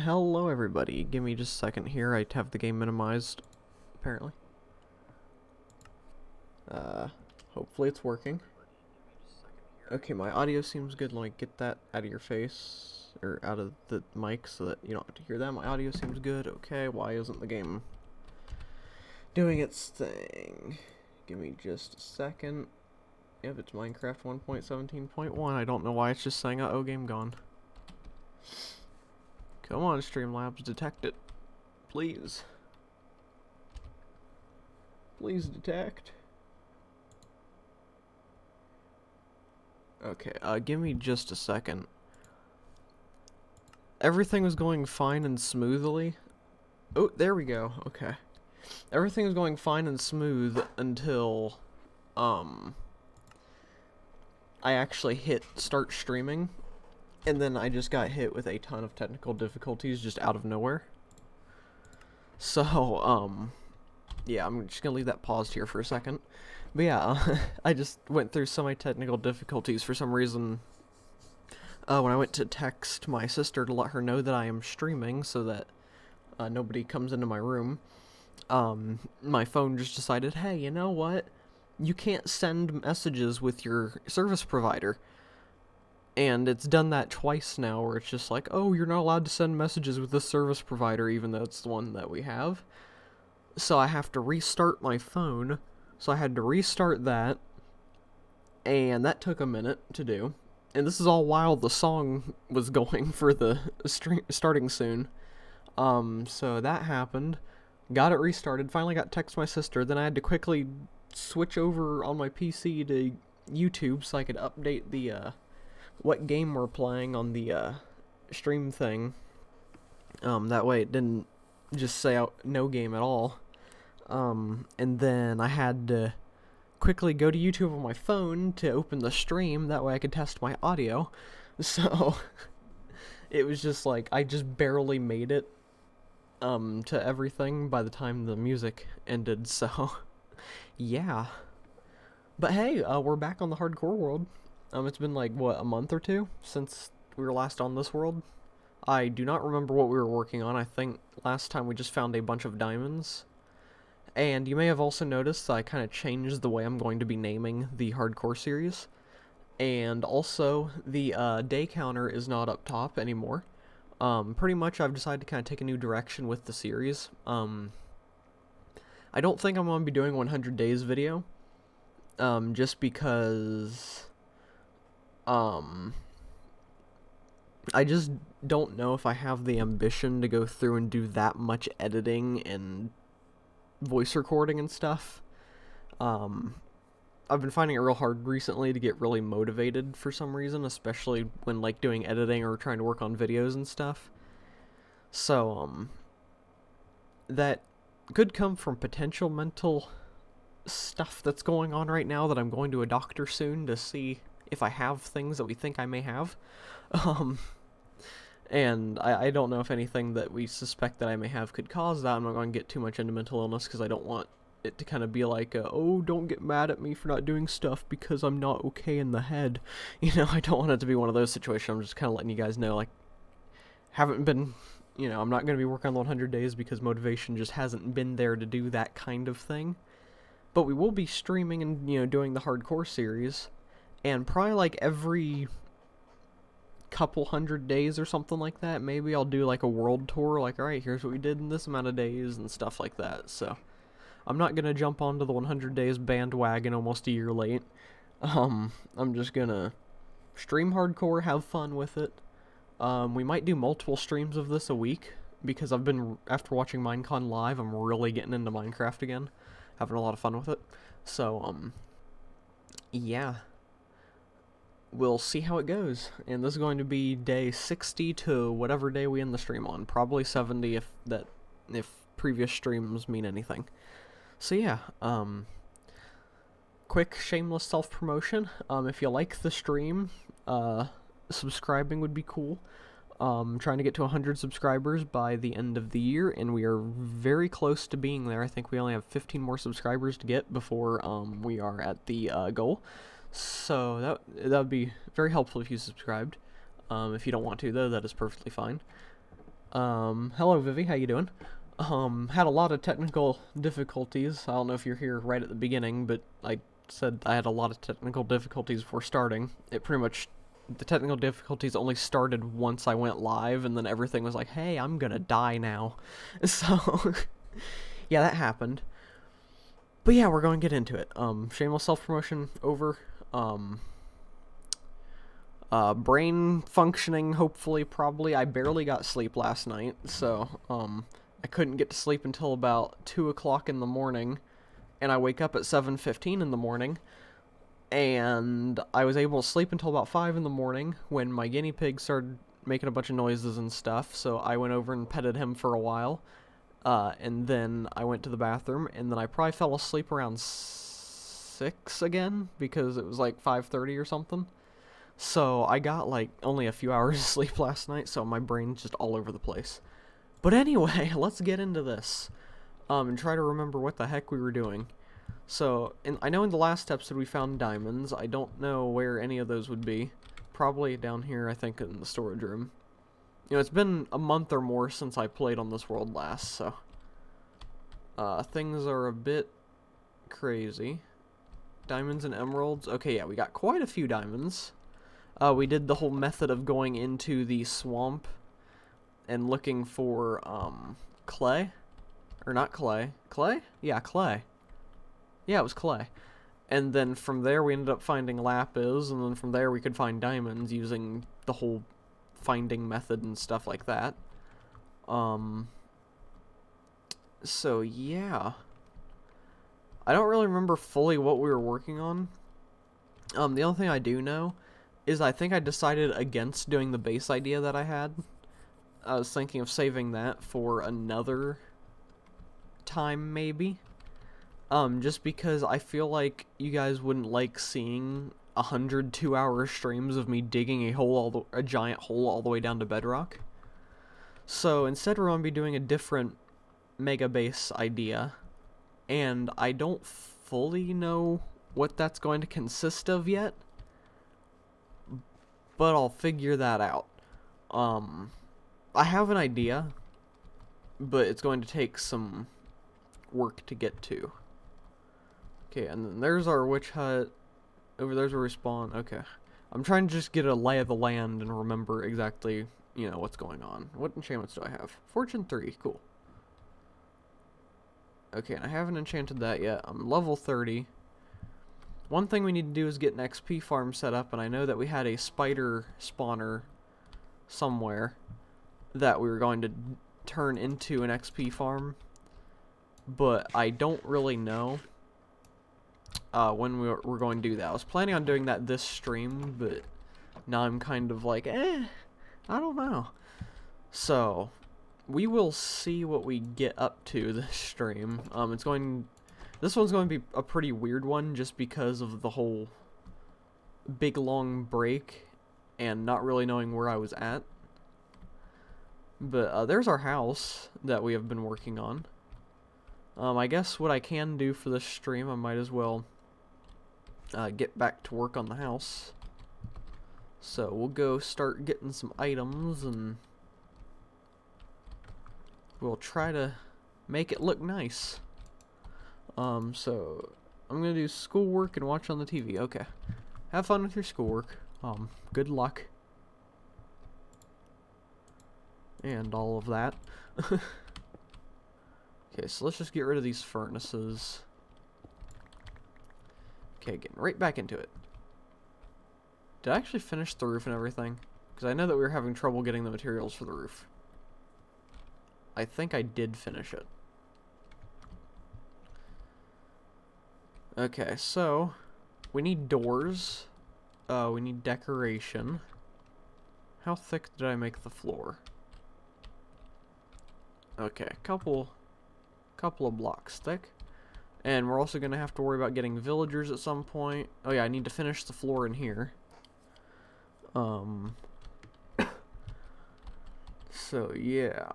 Hello everybody, give me just a second here, I have the game minimized, apparently. Hopefully it's working. Okay, my audio seems good, like, get that out of your face, or out of the mic so that you don't have to hear that. My audio seems good, okay, why isn't the game doing its thing? Give me just a second. Yep, it's Minecraft 1.17.1, I don't know why it's just saying, uh-oh, game gone. Come on, Streamlabs, detect it. Please. Please detect. Okay, give me just a second. Everything was going fine and smoothly. Oh, there we go, okay. Everything was going fine and smooth until, I actually hit start streaming. And then I just got hit with a ton of technical difficulties just out of nowhere. So, yeah, I'm just gonna leave that paused here for a second. But yeah, I just went through so many technical difficulties for some reason. When I went to text my sister to let her know that I am streaming so that nobody comes into my room, my phone just decided, hey, you know what? You can't send messages with your service provider. And it's done that twice now, where it's just like, oh, you're not allowed to send messages with this service provider, even though it's the one that we have. So I have to restart my phone. So I had to restart that. And that took a minute to do. And this is all while the song was going for the starting soon. So that happened. Got it restarted. Finally got text my sister. Then I had to quickly switch over on my PC to YouTube so I could update the, what game we're playing on the stream thing. That way it didn't just say out no game at all. And then I had to quickly go to YouTube on my phone to open the stream, that way I could test my audio. So it was just like I just barely made it to everything by the time the music ended, so yeah. But hey, we're back on the hardcore world. It's been like, what, a month or two since we were last on this world? I do not remember what we were working on. I think last time we just found a bunch of diamonds. And you may have also noticed that I kind of changed the way I'm going to be naming the hardcore series. And also, the day counter is not up top anymore. Pretty much I've decided to kind of take a new direction with the series. I don't think I'm going to be doing 100 days video. Just because I just don't know if I have the ambition to go through and do that much editing and voice recording and stuff. I've been finding it real hard recently to get really motivated for some reason, especially when, like, doing editing or trying to work on videos and stuff. So, that could come from potential mental stuff that's going on right now that I'm going to a doctor soon to see if I have things that we think I may have. And I don't know if anything that we suspect that I may have could cause that. I'm not going to get too much into mental illness because I don't want it to kind of be like, oh, don't get mad at me for not doing stuff because I'm not okay in the head. You know, I don't want it to be one of those situations. I'm just kind of letting you guys know, like, haven't been, you know, I'm not going to be working on the 100 days because motivation just hasn't been there to do that kind of thing. But we will be streaming and, you know, doing the hardcore series. And probably, like, every couple 100 days or something like that, maybe I'll do, like, a world tour. Like, alright, here's what we did in this amount of days and stuff like that. So, I'm not going to jump onto the 100 days bandwagon almost a year late. I'm just going to stream hardcore, have fun with it. We might do multiple streams of this a week, because I've been, after watching Minecon live, I'm really getting into Minecraft again. Having a lot of fun with it. So, yeah. We'll see how it goes. And this is going to be day 60 to whatever day we end the stream on. Probably 70 if previous streams mean anything. So yeah, quick shameless self-promotion. If you like the stream, subscribing would be cool. Trying to get to 100 subscribers by the end of the year, and we are very close to being there. I think we only have 15 more subscribers to get before we are at the goal. So that would be very helpful if you subscribed. If you don't want to, though, that is perfectly fine. Hello Vivi, how you doing? Had a lot of technical difficulties. I don't know if you're here right at the beginning, but I said I had a lot of technical difficulties before starting. The technical difficulties only started once I went live, and then everything was like, hey, I'm gonna die now. So, yeah, that happened. But yeah, we're going to get into it. Shameless self-promotion over. Brain functioning, hopefully, probably. I barely got sleep last night, so, I couldn't get to sleep until about 2 o'clock in the morning, and I wake up at 7:15 in the morning, and I was able to sleep until about 5 in the morning when my guinea pig started making a bunch of noises and stuff, so I went over and petted him for a while, and then I went to the bathroom, and then I probably fell asleep around 6 again, because it was like 5:30 or something. So I got like only a few hours of sleep last night, so my brain's just all over the place. But anyway, let's get into this, and try to remember what the heck we were doing. So, I know in the last episode we found diamonds. I don't know where any of those would be. Probably down here, I think, in the storage room. You know, it's been a month or more since I played on this world last, so things are a bit crazy. Diamonds and emeralds. Okay, yeah, we got quite a few diamonds. We did the whole method of going into the swamp and looking for, clay? Or not clay. Clay? Yeah, clay. Yeah, it was clay. And then from there we ended up finding lapis, and then from there we could find diamonds using the whole finding method and stuff like that. So yeah. I don't really remember fully what we were working on. The only thing I do know is I think I decided against doing the base idea that I had. I was thinking of saving that for another time, maybe. Just because I feel like you guys wouldn't like seeing 100 2-hour streams of me digging a giant hole all the way down to bedrock. So instead we're going to be doing a different mega base idea, and I don't fully know what that's going to consist of yet, but I'll figure that out. I have an idea, but it's going to take some work to get to. Okay, and then there's our witch hut. Over there's where we spawn. Okay. I'm trying to just get a lay of the land and remember exactly, you know, what's going on. What enchantments do I have? Fortune 3, cool. Okay, and I haven't enchanted that yet. I'm level 30. One thing we need to do is get an XP farm set up, and I know that we had a spider spawner somewhere that we were going to turn into an XP farm, but I don't really know when we're going to do that. I was planning on doing that this stream, but now I'm kind of like, I don't know. So, we will see what we get up to this stream. This one's going to be a pretty weird one just because of the whole big long break and not really knowing where I was at. But there's our house that we have been working on. I guess what I can do for this stream, I might as well get back to work on the house. So we'll go start getting some items, and we'll try to make it look nice. So I'm gonna do schoolwork and watch on the TV. Okay. Have fun with your schoolwork. Good luck. And all of that. Okay, so let's just get rid of these furnaces. Okay, getting right back into it. Did I actually finish the roof and everything? Because I know that we were having trouble getting the materials for the roof. I think I did finish it. Okay, so we need doors. We need decoration. How thick did I make the floor? Okay, couple of blocks thick. And we're also gonna have to worry about getting villagers at some point. Oh yeah, I need to finish the floor in here. So yeah.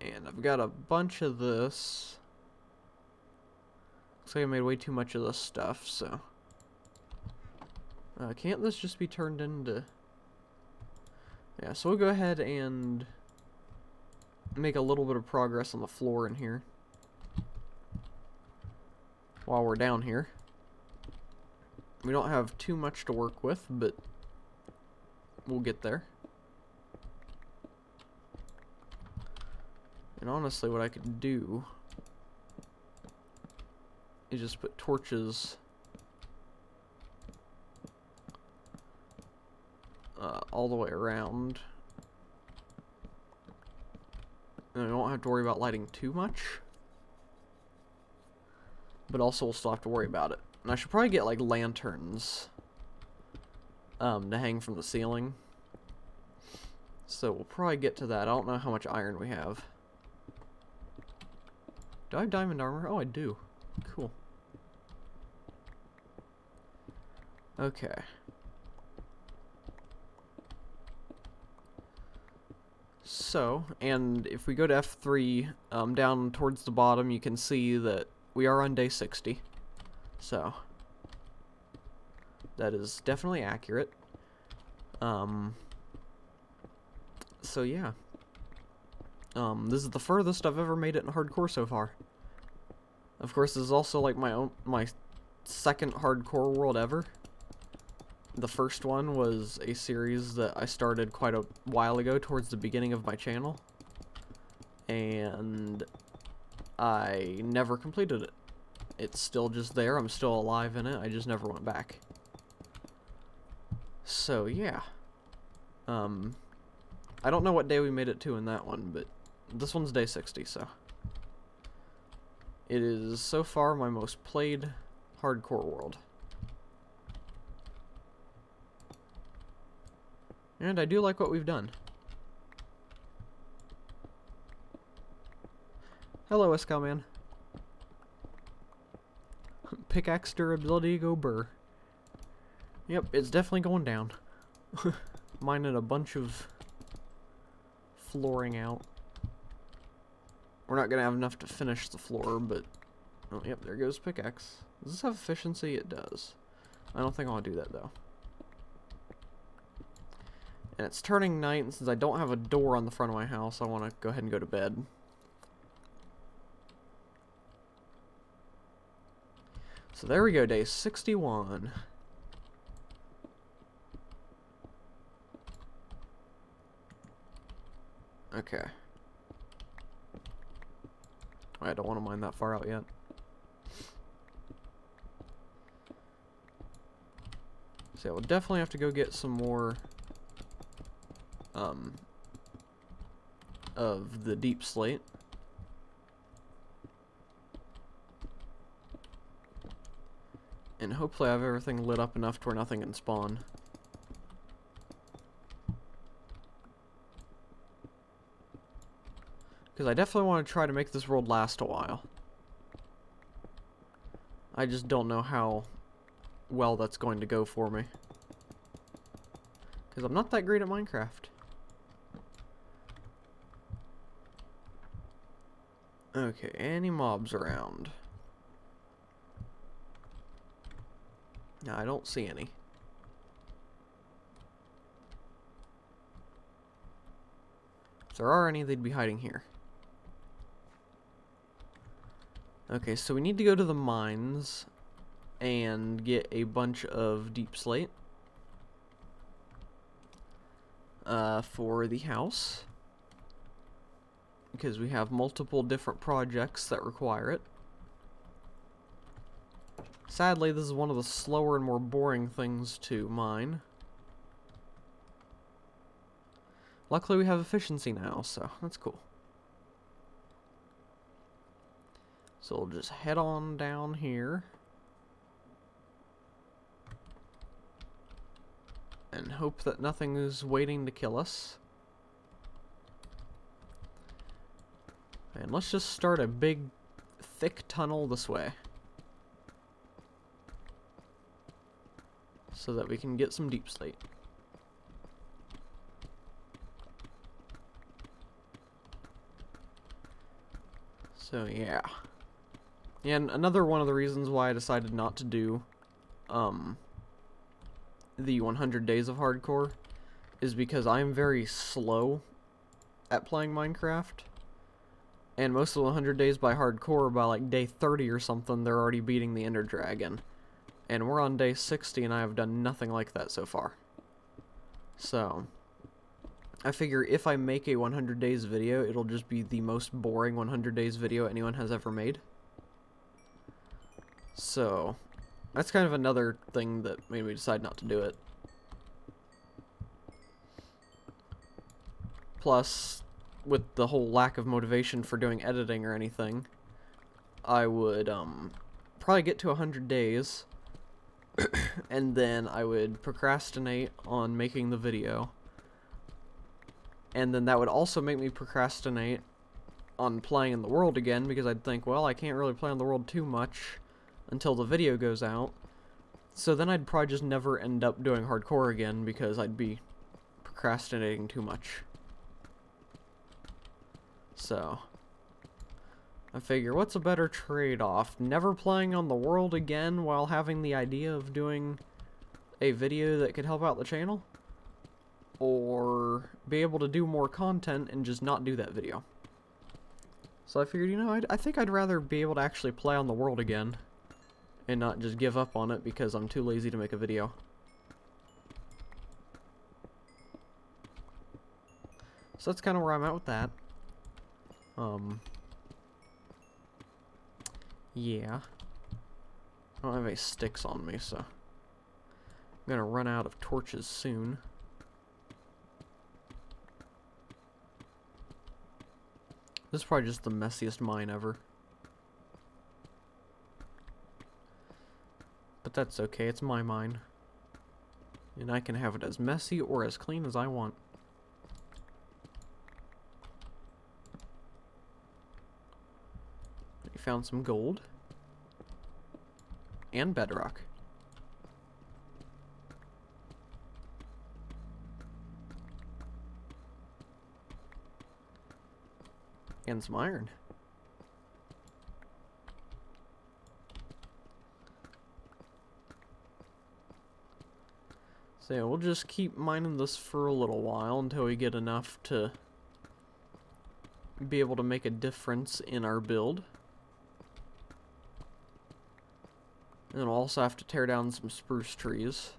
And I've got a bunch of this. Looks like I made way too much of this stuff, so. Can't this just be turned into... Yeah, so we'll go ahead and make a little bit of progress on the floor in here while we're down here. We don't have too much to work with, but we'll get there. And honestly, what I could do is just put torches all the way around. And we won't have to worry about lighting too much. But also we'll still have to worry about it. And I should probably get like lanterns to hang from the ceiling. So we'll probably get to that. I don't know how much iron we have. Do I have diamond armor? Oh, I do. Cool. Okay. So, and if we go to F3, down towards the bottom, you can see that we are on day 60. So, that is definitely accurate. So yeah. This is the furthest I've ever made it in hardcore so far. Of course, this is also like my second hardcore world ever. The first one was a series that I started quite a while ago towards the beginning of my channel. And I never completed it. It's still just there. I'm still alive in it. I just never went back. So, yeah. I don't know what day we made it to in that one, but this one's day 60, so. It is so far my most played hardcore world. And I do like what we've done. Hello, Escalman. Pickaxe durability go burr. Yep, it's definitely going down. Mining a bunch of flooring out. We're not gonna have enough to finish the floor, but oh, yep, there goes pickaxe. Does this have efficiency? It does. I don't think I want to do that though. And it's turning night, and since I don't have a door on the front of my house, I want to go ahead and go to bed. So there we go, day 61. Okay. I don't want to mine that far out yet. So yeah, we'll definitely have to go get some more of the deep slate. And hopefully I have everything lit up enough to where nothing can spawn. Because I definitely want to try to make this world last a while. I just don't know how well that's going to go for me. Because I'm not that great at Minecraft. Okay, any mobs around? No, I don't see any. If there are any, they'd be hiding here. Okay, so we need to go to the mines and get a bunch of deep slate for the house, because we have multiple different projects that require it. Sadly, this is one of the slower and more boring things to mine. Luckily, we have efficiency now, so that's cool. So we'll just head on down here. And hope that nothing is waiting to kill us. And let's just start a big, thick tunnel this way. So that we can get some deep slate. So yeah. And another one of the reasons why I decided not to do the 100 days of hardcore, is because I'm very slow at playing Minecraft. And most of the 100 Days by Hardcore, by like day 30 or something, they're already beating the Ender Dragon. And we're on day 60 and I have done nothing like that so far. So, I figure if I make a 100 Days video, it'll just be the most boring 100 Days video anyone has ever made. So, that's kind of another thing that made me decide not to do it. Plus, with the whole lack of motivation for doing editing or anything, I would probably get to 100 days, and then I would procrastinate on making the video. And then that would also make me procrastinate on playing in the world again, because I'd think, well, I can't really play in the world too much until the video goes out. So then I'd probably just never end up doing hardcore again, because I'd be procrastinating too much. So, I figure, what's a better trade-off? Never playing on the world again while having the idea of doing a video that could help out the channel? Or be able to do more content and just not do that video? So I figured, you know, I think I'd rather be able to actually play on the world again and not just give up on it because I'm too lazy to make a video. So that's kind of where I'm at with that. Yeah. I don't have any sticks on me, so I'm gonna run out of torches soon. This is probably just the messiest mine ever. But that's okay, it's my mine. And I can have it as messy or as clean as I want. We found some gold. And bedrock. And some iron. So yeah, we'll just keep mining this for a little while until we get enough to be able to make a difference in our build. And we'll also have to tear down some spruce trees,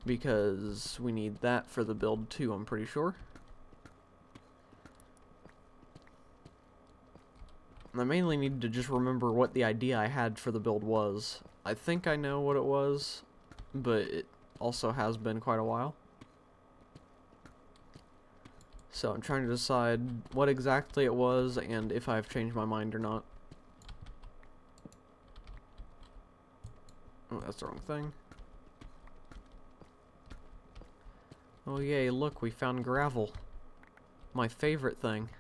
because we need that for the build too, I'm pretty sure. And I mainly need to just remember what the idea I had for the build was. I think I know what it was, but it also has been quite a while. So I'm trying to decide what exactly it was and if I've changed my mind or not. Oh, that's the wrong thing. Oh yay, look, we found gravel. My favorite thing.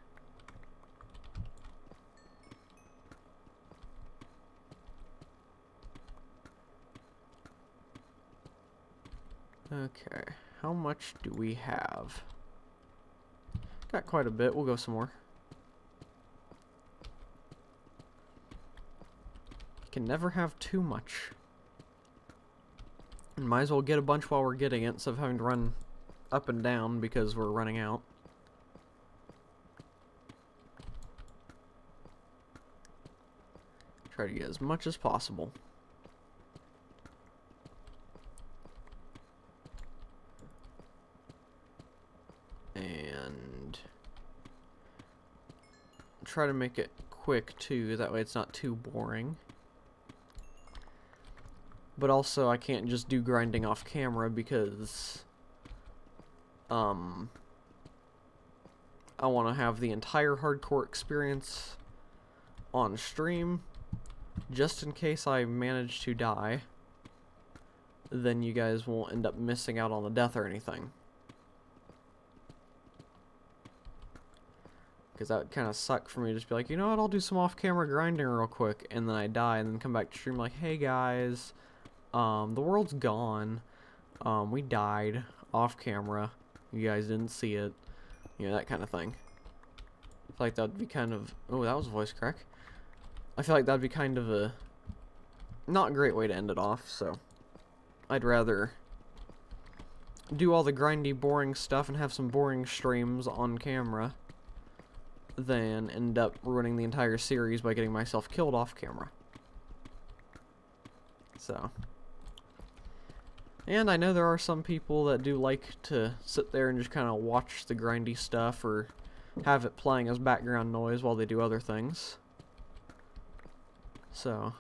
Okay, how much do we have? Got quite a bit, we'll go some more. Can never have too much. And might as well get a bunch while we're getting it instead of having to run up and down because we're running out. Try to get as much as possible. And try to make it quick too, that way it's not too boring. But also I can't just do grinding off camera because I want to have the entire hardcore experience on stream, just in case I manage to die. Then you guys won't end up missing out on the death or anything. Because that would kind of suck for me to just be like, you know what, I'll do some off-camera grinding real quick, and then I die, and then come back to stream like, hey guys, the world's gone, we died off-camera, you guys didn't see it, you know, that kind of thing. I feel like that would be kind of, oh, that was a voice crack. I feel like that would be kind of a not great way to end it off, so I'd rather do all the grindy, boring stuff and have some boring streams on camera than end up ruining the entire series by getting myself killed off camera. So. And I know there are some people that do like to sit there and just kind of watch the grindy stuff or have it playing as background noise while they do other things. So.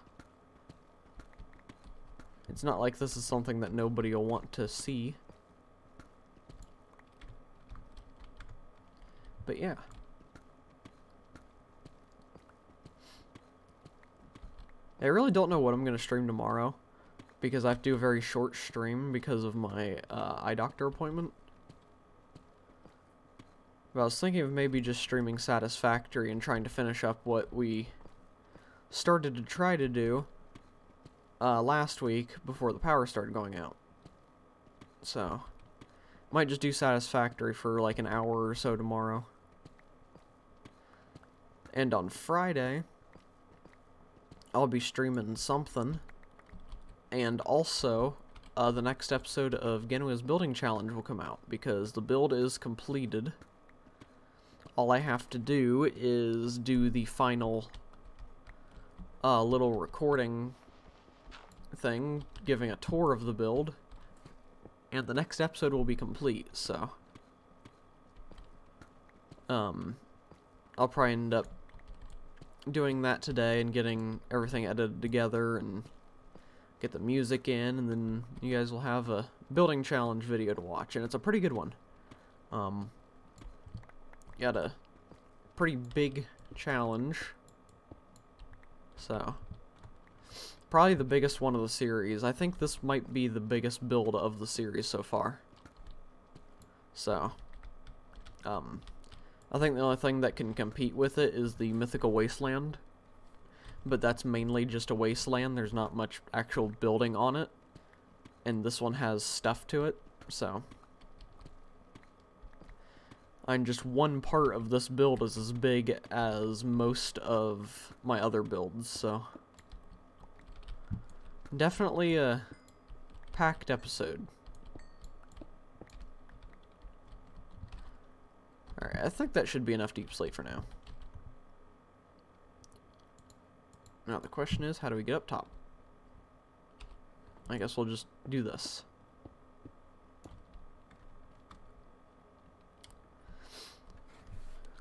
It's not like this is something that nobody will want to see. But yeah. I really don't know what I'm going to stream tomorrow, because I have to do a very short stream because of my eye doctor appointment. But I was thinking of maybe just streaming Satisfactory and trying to finish up what we started to try to do last week before the power started going out. So, might just do Satisfactory for like an hour or so tomorrow. And on Friday, I'll be streaming something. And also, the next episode of Genwa's Building Challenge will come out, because the build is completed. All I have to do is do the final little recording thing, giving a tour of the build, and the next episode will be complete, so I'll probably end up doing that today and getting everything edited together and get the music in, and then you guys will have a building challenge video to watch, and it's a pretty good one. Got a pretty big challenge, so probably the biggest one of the series. I think this might be the biggest build of the series so far. So, I think the only thing that can compete with it is the Mythical Wasteland. But that's mainly just a wasteland. There's not much actual building on it. And this one has stuff to it, so. And just one part of this build is as big as most of my other builds, so. Definitely a packed episode. Alright, I think that should be enough deep slate for now. Now the question is, how do we get up top? I guess we'll just do this.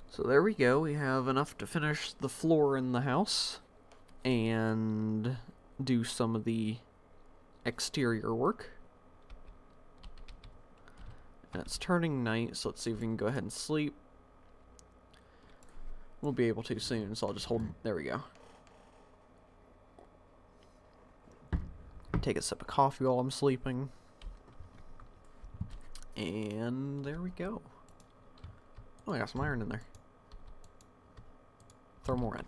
So there we go, we have enough to finish the floor in the house and do some of the exterior work. And it's turning night, so let's see if we can go ahead and sleep. We'll be able to soon, so I'll just hold, there we go. Take a sip of coffee while I'm sleeping. And there we go. Oh, I got some iron in there. Throw more in.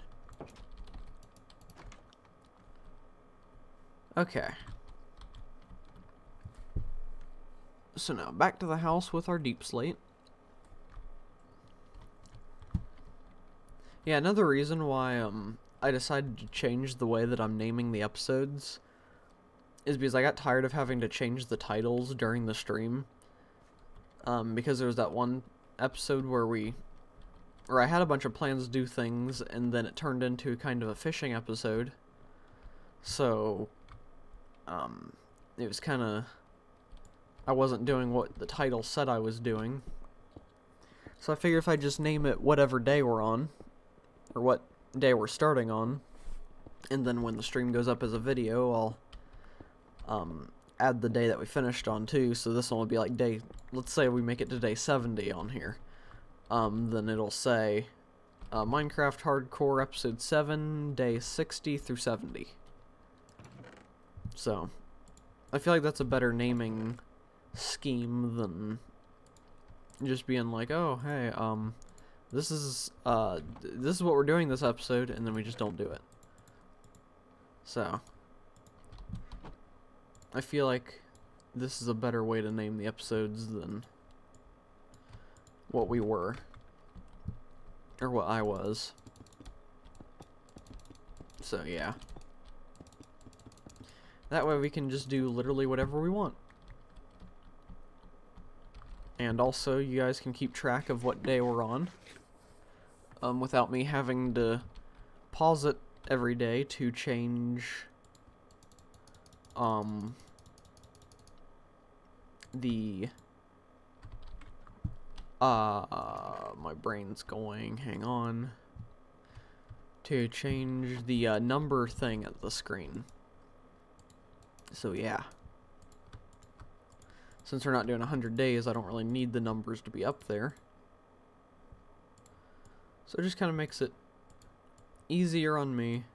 Okay. So now, back to the house with our deep slate. Yeah, another reason why I decided to change the way that I'm naming the episodes is because I got tired of having to change the titles during the stream. Because there was that one episode where I had a bunch of plans to do things, and then it turned into kind of a fishing episode. So, it was kind of, I wasn't doing what the title said I was doing. So I figured if I just name it whatever day we're on, or what day we're starting on, and then when the stream goes up as a video, I'll add the day that we finished on too, so this one will be like day, let's say we make it to day 70 on here. Then it'll say, Minecraft Hardcore Episode 7, day 60 through 70. So, I feel like that's a better naming scheme than just being like, oh, hey, this is what we're doing this episode, and then we just don't do it. So, I feel like this is a better way to name the episodes than what we were, or what I was. So, yeah. That way we can just do literally whatever we want. And also, you guys can keep track of what day we're on, without me having to pause it every day to change, the, my brain's going, hang on, to change the, number thing at the screen. So yeah. Since we're not doing 100 days, I don't really need the numbers to be up there. So it just kind of makes it easier on me,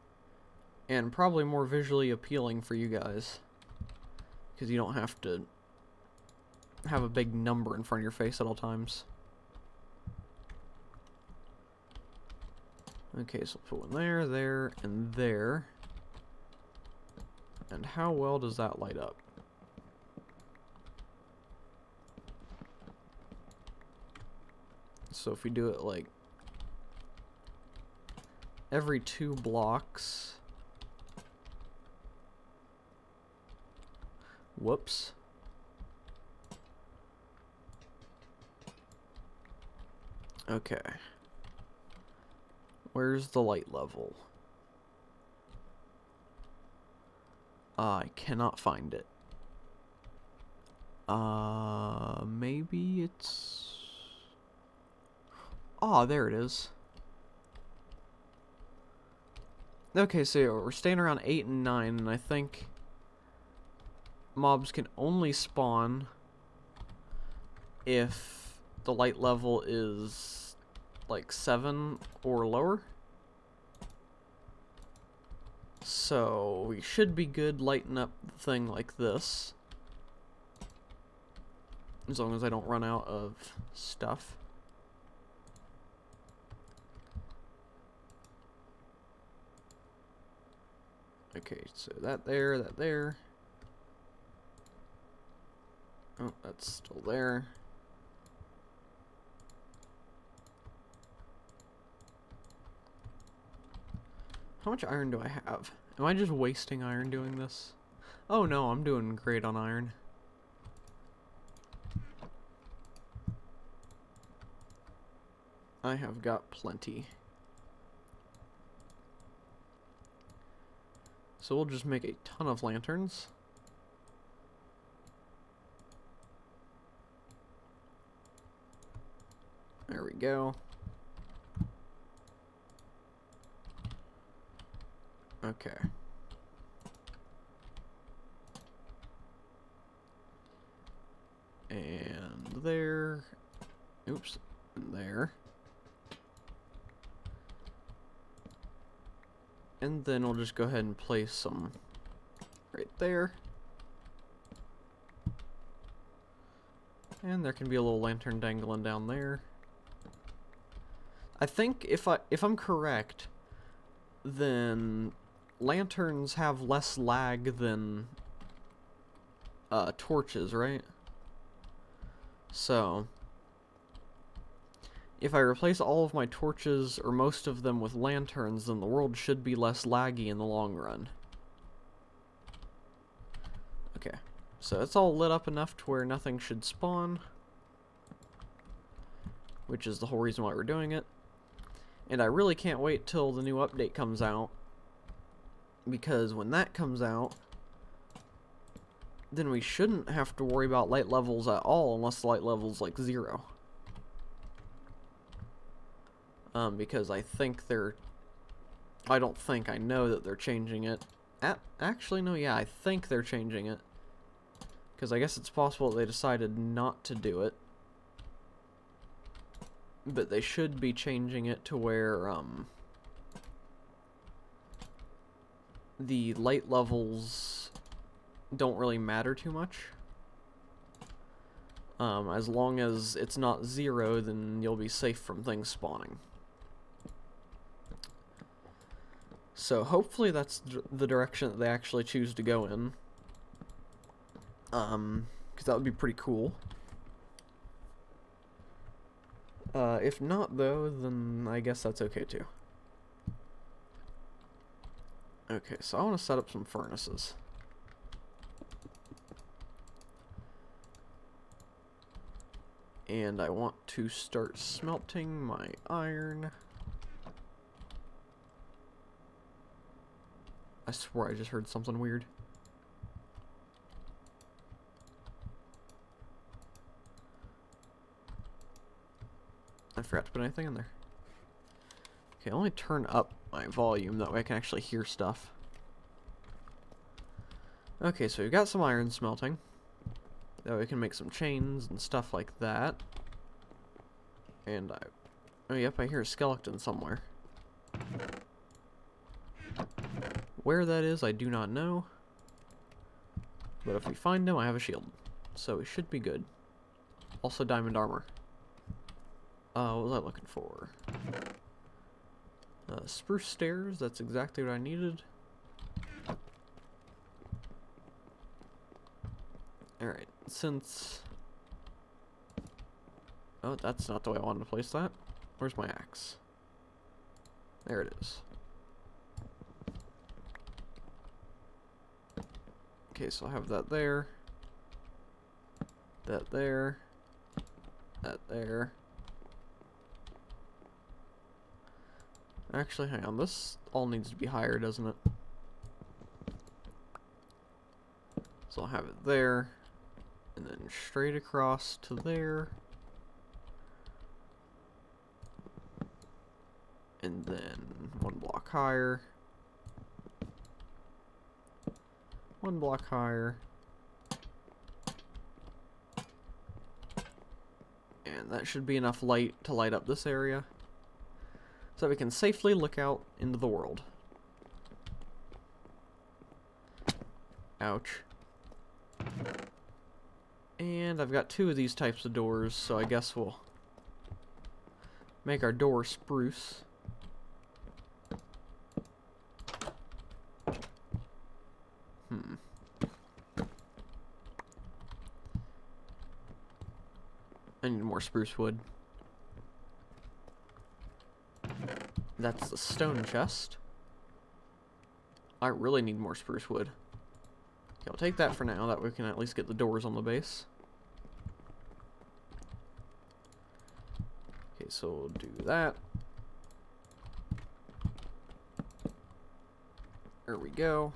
and probably more visually appealing for you guys, because you don't have to have a big number in front of your face at all times. Okay, so we'll put one there, there, and there. And how well does that light up? So if we do it like every 2 blocks. Whoops. Okay. Where's the light level? I cannot find it. Maybe it's... Ah, there it is. Okay, so we're staying around 8 and 9, and I think mobs can only spawn if the light level is like 7 or lower. So we should be good lighting up the thing like this, as long as I don't run out of stuff. Okay, so that there, that there. Oh, that's still there. How much iron do I have? Am I just wasting iron doing this? Oh no, I'm doing great on iron. I have got plenty. So we'll just make a ton of lanterns. There we go. Okay. And there. Oops. And there. And then we'll just go ahead and place some right there. And there can be a little lantern dangling down there. I think if I'm correct, then lanterns have less lag than torches, right? So if I replace all of my torches, or most of them, with lanterns, then the world should be less laggy in the long run. Okay, so it's all lit up enough to where nothing should spawn, which is the whole reason why we're doing it. And I really can't wait till the new update comes out, because when that comes out, then we shouldn't have to worry about light levels at all, unless the light level's like 0. Because I think they're... I don't think, I know that they're changing it. Actually, no, yeah, I think they're changing it. Because I guess it's possible that they decided not to do it. But they should be changing it to where, the light levels don't really matter too much. As long as it's not 0, then you'll be safe from things spawning. So hopefully that's the direction that they actually choose to go in. Because that would be pretty cool. If not, though, then I guess that's okay too. Okay, so I want to set up some furnaces. And I want to start smelting my iron. I swear I just heard something weird. I forgot to put anything in there. Okay, let me turn up my volume, that way I can actually hear stuff. Okay, so we've got some iron smelting. That way we can make some chains and stuff like that. And oh yep, I hear a skeleton somewhere. Where that is, I do not know. But if we find him, I have a shield. So we should be good. Also diamond armor. What was I looking for? Spruce stairs, that's exactly what I needed. Alright, since... Oh, that's not the way I wanted to place that. Where's my axe? There it is. Okay, so I'll have that there. That there. That there. Actually, hang on, this all needs to be higher, doesn't it? So I'll have it there, and then straight across to there. And then one block higher. One block higher. And that should be enough light to light up this area, so we can safely look out into the world. Ouch. And I've got 2 of these types of doors, so I guess we'll make our door spruce. I need more spruce wood. That's the stone chest. I really need more spruce wood. Okay, I'll take that for now, that way we can at least get the doors on the base. Okay, so we'll do that. There we go.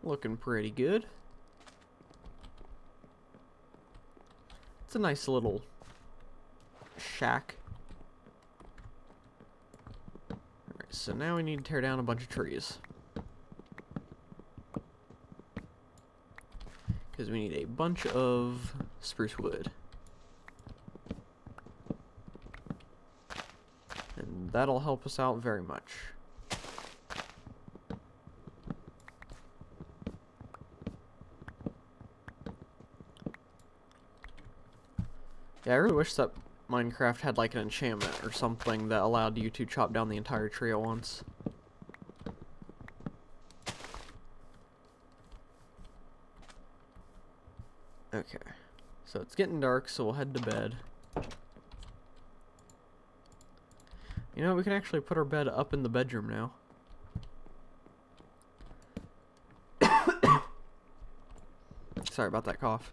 Looking pretty good. It's a nice little shack. Alright, so now we need to tear down a bunch of trees. Because we need a bunch of spruce wood. And that'll help us out very much. Yeah, I really wish that Minecraft had like an enchantment or something that allowed you to chop down the entire tree at once. Okay, so it's getting dark, so we'll head to bed. You know, we can actually put our bed up in the bedroom now. Sorry about that cough.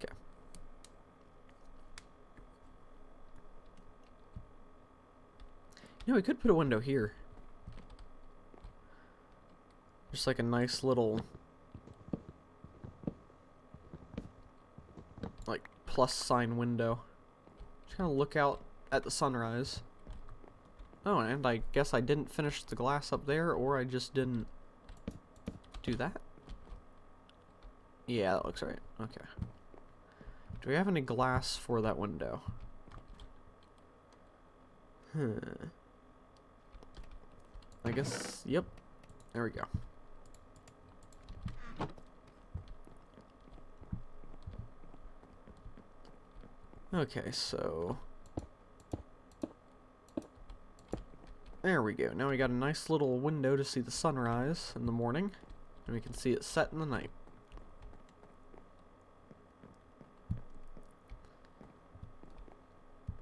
Okay. You know, we could put a window here. Just like a nice little... like, plus sign window. Just kind of look out at the sunrise. Oh, and I guess I didn't finish the glass up there, or I just didn't do that? Yeah, that looks right. Okay. Do we have any glass for that window? I guess, yep. There we go. Okay, so... there we go. Now we got a nice little window to see the sunrise in the morning, and we can see it set in the night.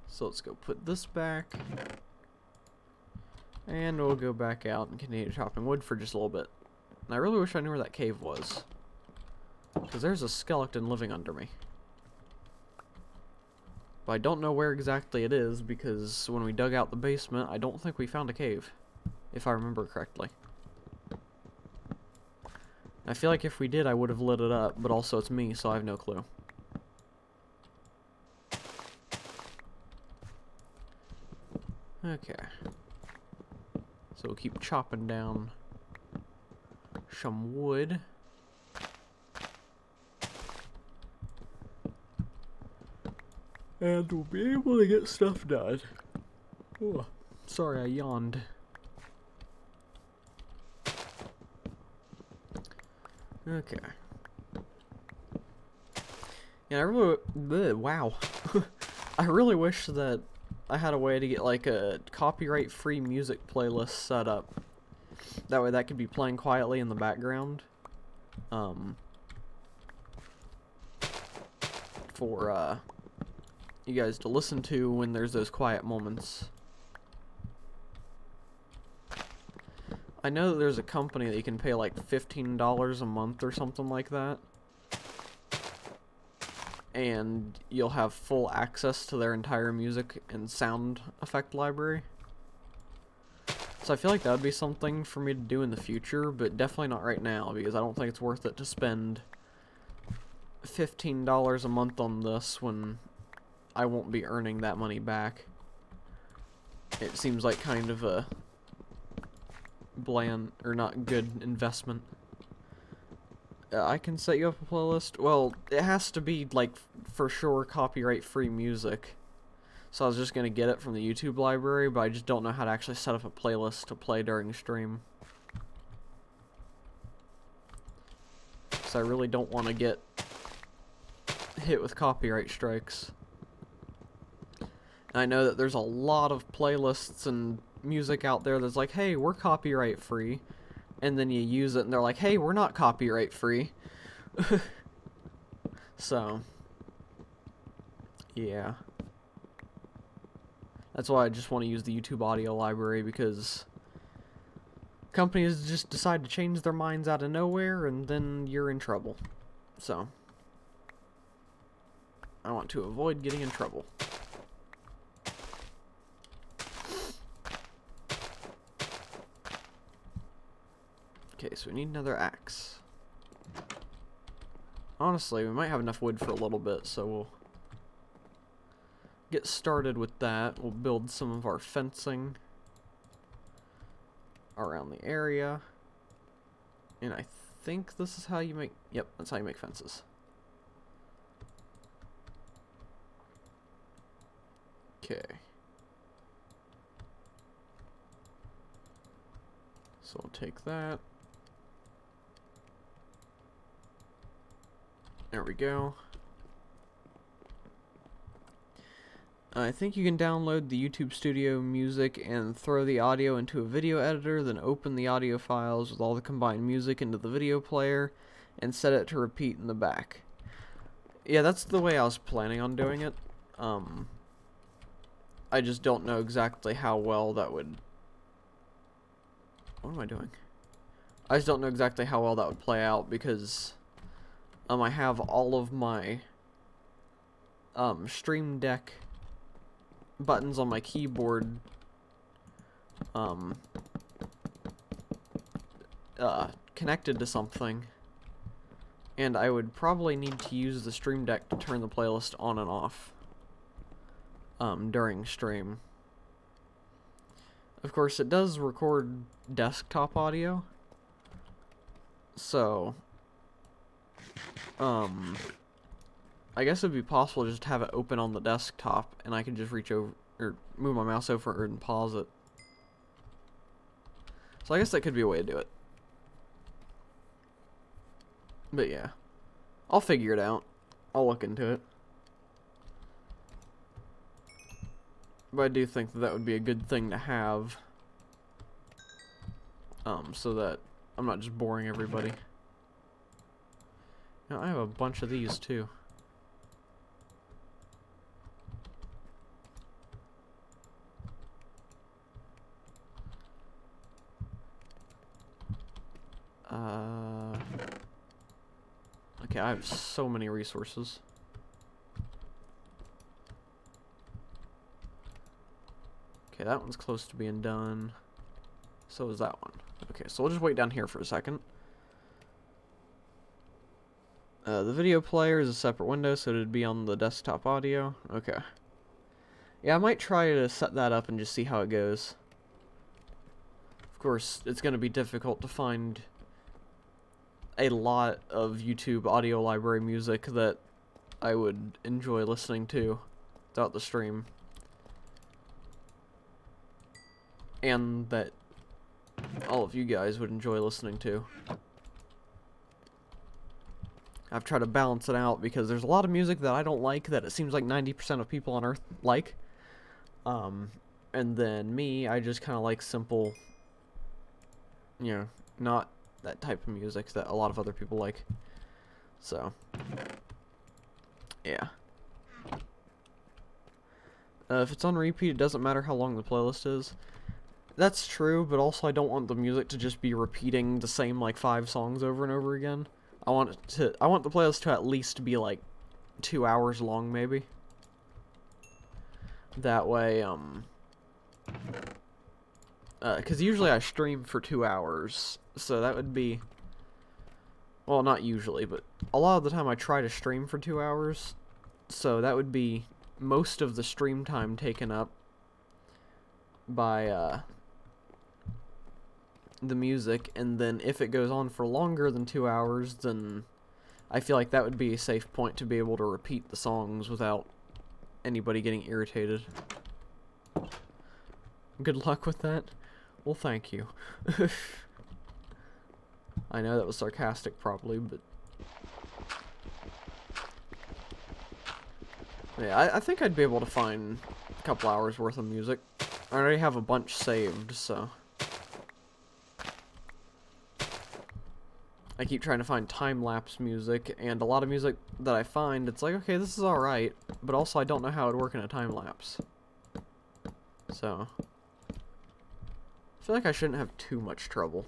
So let's go put this back. And we'll go back out and continue chopping wood for just a little bit. And I really wish I knew where that cave was, because there's a skeleton living under me. But I don't know where exactly it is, because when we dug out the basement, I don't think we found a cave, if I remember correctly. I feel like if we did, I would have lit it up, but also it's me, so I have no clue. Okay. So we'll keep chopping down some wood. And we'll be able to get stuff done. Oh, sorry, I yawned. Okay. Yeah, I really, wow. I really wish that I had a way to get like a copyright-free music playlist set up. That way that could be playing quietly in the background. For, you guys to listen to when there's those quiet moments. I know that there's a company that you can pay like $15 a month or something like that, and you'll have full access to their entire music and sound effect library. So I feel like that would be something for me to do in the future, but definitely not right now, because I don't think it's worth it to spend $15 a month on this when I won't be earning that money back. It seems like kind of a bland, or not good investment. I can set you up a playlist. Well, it has to be, like, for sure copyright-free music. So I was just gonna get it from the YouTube library, but I just don't know how to actually set up a playlist to play during stream. So I really don't want to get hit with copyright strikes. And I know that there's a lot of playlists and music out there that's like, hey, we're copyright free. And then you use it and they're like, hey, we're not copyright free. So, yeah. That's why I just want to use the YouTube audio library, because companies just decide to change their minds out of nowhere and then you're in trouble. So, I want to avoid getting in trouble. Okay, so we need another axe. Honestly, we might have enough wood for a little bit, so we'll get started with that. We'll build some of our fencing around the area. And I think this is how you make... Yep, that's how you make fences. Okay. So we'll take that. There we go. I think you can download the YouTube Studio music and throw the audio into a video editor, then open the audio files with all the combined music into the video player, and set it to repeat in the back. Yeah, that's the way I was planning on doing it. I just don't know exactly how well that would... What am I doing? I just don't know exactly how well that would play out, because I have all of my Stream Deck buttons on my keyboard connected to something, and I would probably need to use the Stream Deck to turn the playlist on and off during stream. Of course, it does record desktop audio, so I guess it'd be possible to just have it open on the desktop, and I could just reach over, or move my mouse over and pause it. So I guess that could be a way to do it. But yeah, I'll figure it out. I'll look into it. But I do think that that would be a good thing to have, so that I'm not just boring everybody. Now, I have a bunch of these too. Okay, I have so many resources. Okay, that one's close to being done. So is that one. Okay, so we'll just wait down here for a second. The video player is a separate window, so it'd be on the desktop audio. Okay. Yeah, I might try to set that up and just see how it goes. Of course, it's going to be difficult to find a lot of YouTube audio library music that I would enjoy listening to throughout the stream. And that all of you guys would enjoy listening to. I've tried to balance it out because there's a lot of music that I don't like that it seems like 90% of people on Earth like. And then me, I just kind of like simple, you know, not that type of music that a lot of other people like. So, yeah. If it's on repeat, it doesn't matter how long the playlist is. That's true, but also I don't want the music to just be repeating the same like 5 songs over and over again. I want the playlist to at least be like 2 hours long, maybe. That way, because usually I stream for 2 hours, so that would be, well, not usually, but a lot of the time I try to stream for 2 hours, so that would be most of the stream time taken up by, the music, and then if it goes on for longer than 2 hours, then I feel like that would be a safe point to be able to repeat the songs without anybody getting irritated. Good luck with that. Well, thank you. I know that was sarcastic probably, but yeah, I think I'd be able to find a couple hours worth of music. I already have a bunch saved, so I keep trying to find time-lapse music, and a lot of music that I find, it's like, okay, this is alright, but also I don't know how it would work in a time-lapse. So, I feel like I shouldn't have too much trouble.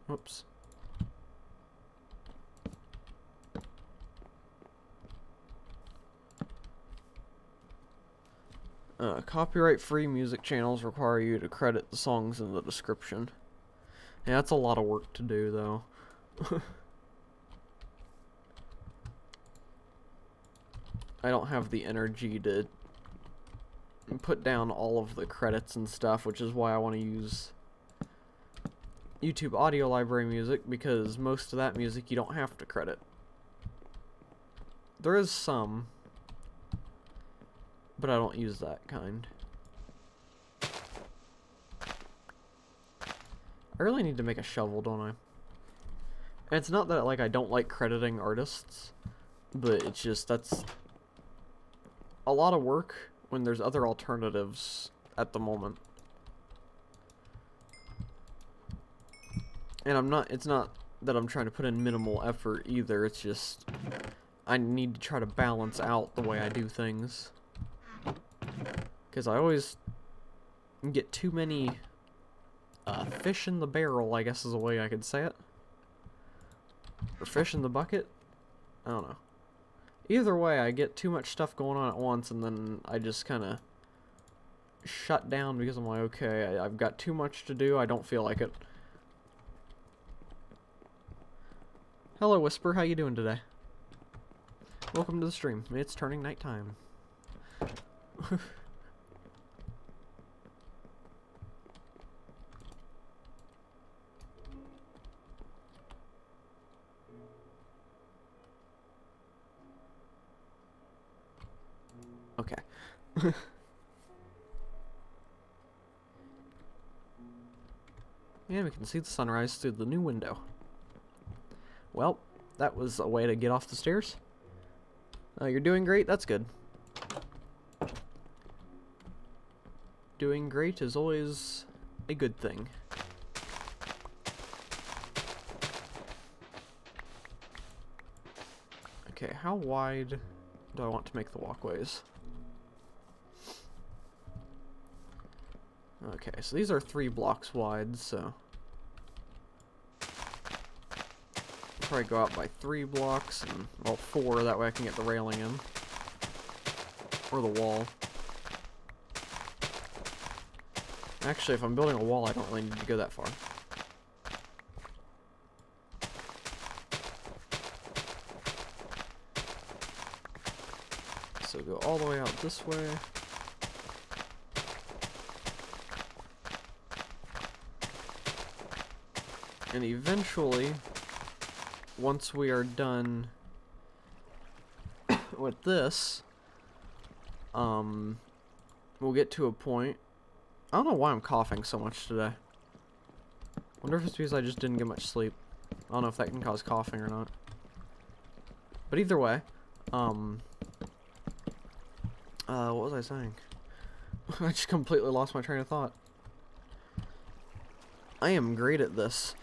Whoops. Copyright-free music channels require you to credit the songs in the description. Yeah, that's a lot of work to do, though. I don't have the energy to put down all of the credits and stuff, which is why I want to use YouTube Audio Library music, because most of that music you don't have to credit. There is some, but I don't use that kind. I really need to make a shovel, don't I? And it's not that, like, I don't like crediting artists, but it's just, that's a lot of work when there's other alternatives at the moment. And it's not that I'm trying to put in minimal effort either, it's just I need to try to balance out the way I do things. Because I always get too many fish in the barrel, I guess is a way I could say it. Or fish in the bucket? I don't know. Either way, I get too much stuff going on at once, and then I just kind of shut down because I'm like, okay, I've got too much to do, I don't feel like it. Hello, Whisper, how you doing today? Welcome to the stream. It's turning nighttime. Okay. And we can see the sunrise through the new window. Well, that was a way to get off the stairs. You're doing great, that's good. Doing great is always a good thing. Okay, how wide do I want to make the walkways? Okay, so these are 3 blocks wide, so probably go out by 3 blocks, and, well, 4, that way I can get the railing in. Or the wall. Actually, if I'm building a wall, I don't really need to go that far. So go all the way out this way. And eventually, once we are done with this, we'll get to a point. I don't know why I'm coughing so much today. Wonder if it's because I just didn't get much sleep. I don't know if that can cause coughing or not. But either way, what was I saying? I just completely lost my train of thought. I am great at this.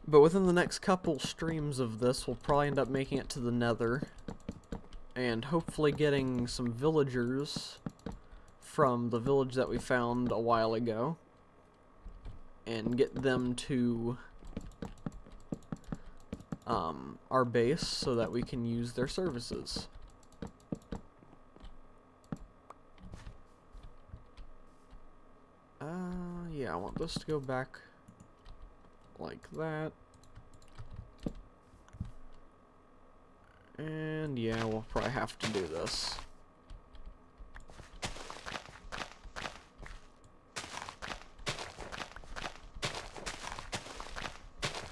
But within the next couple streams of this, we'll probably end up making it to the Nether. And hopefully getting some villagers from the village that we found a while ago. And get them to our base so that we can use their services. Yeah, I want this to go back like that. And yeah, we'll probably have to do this.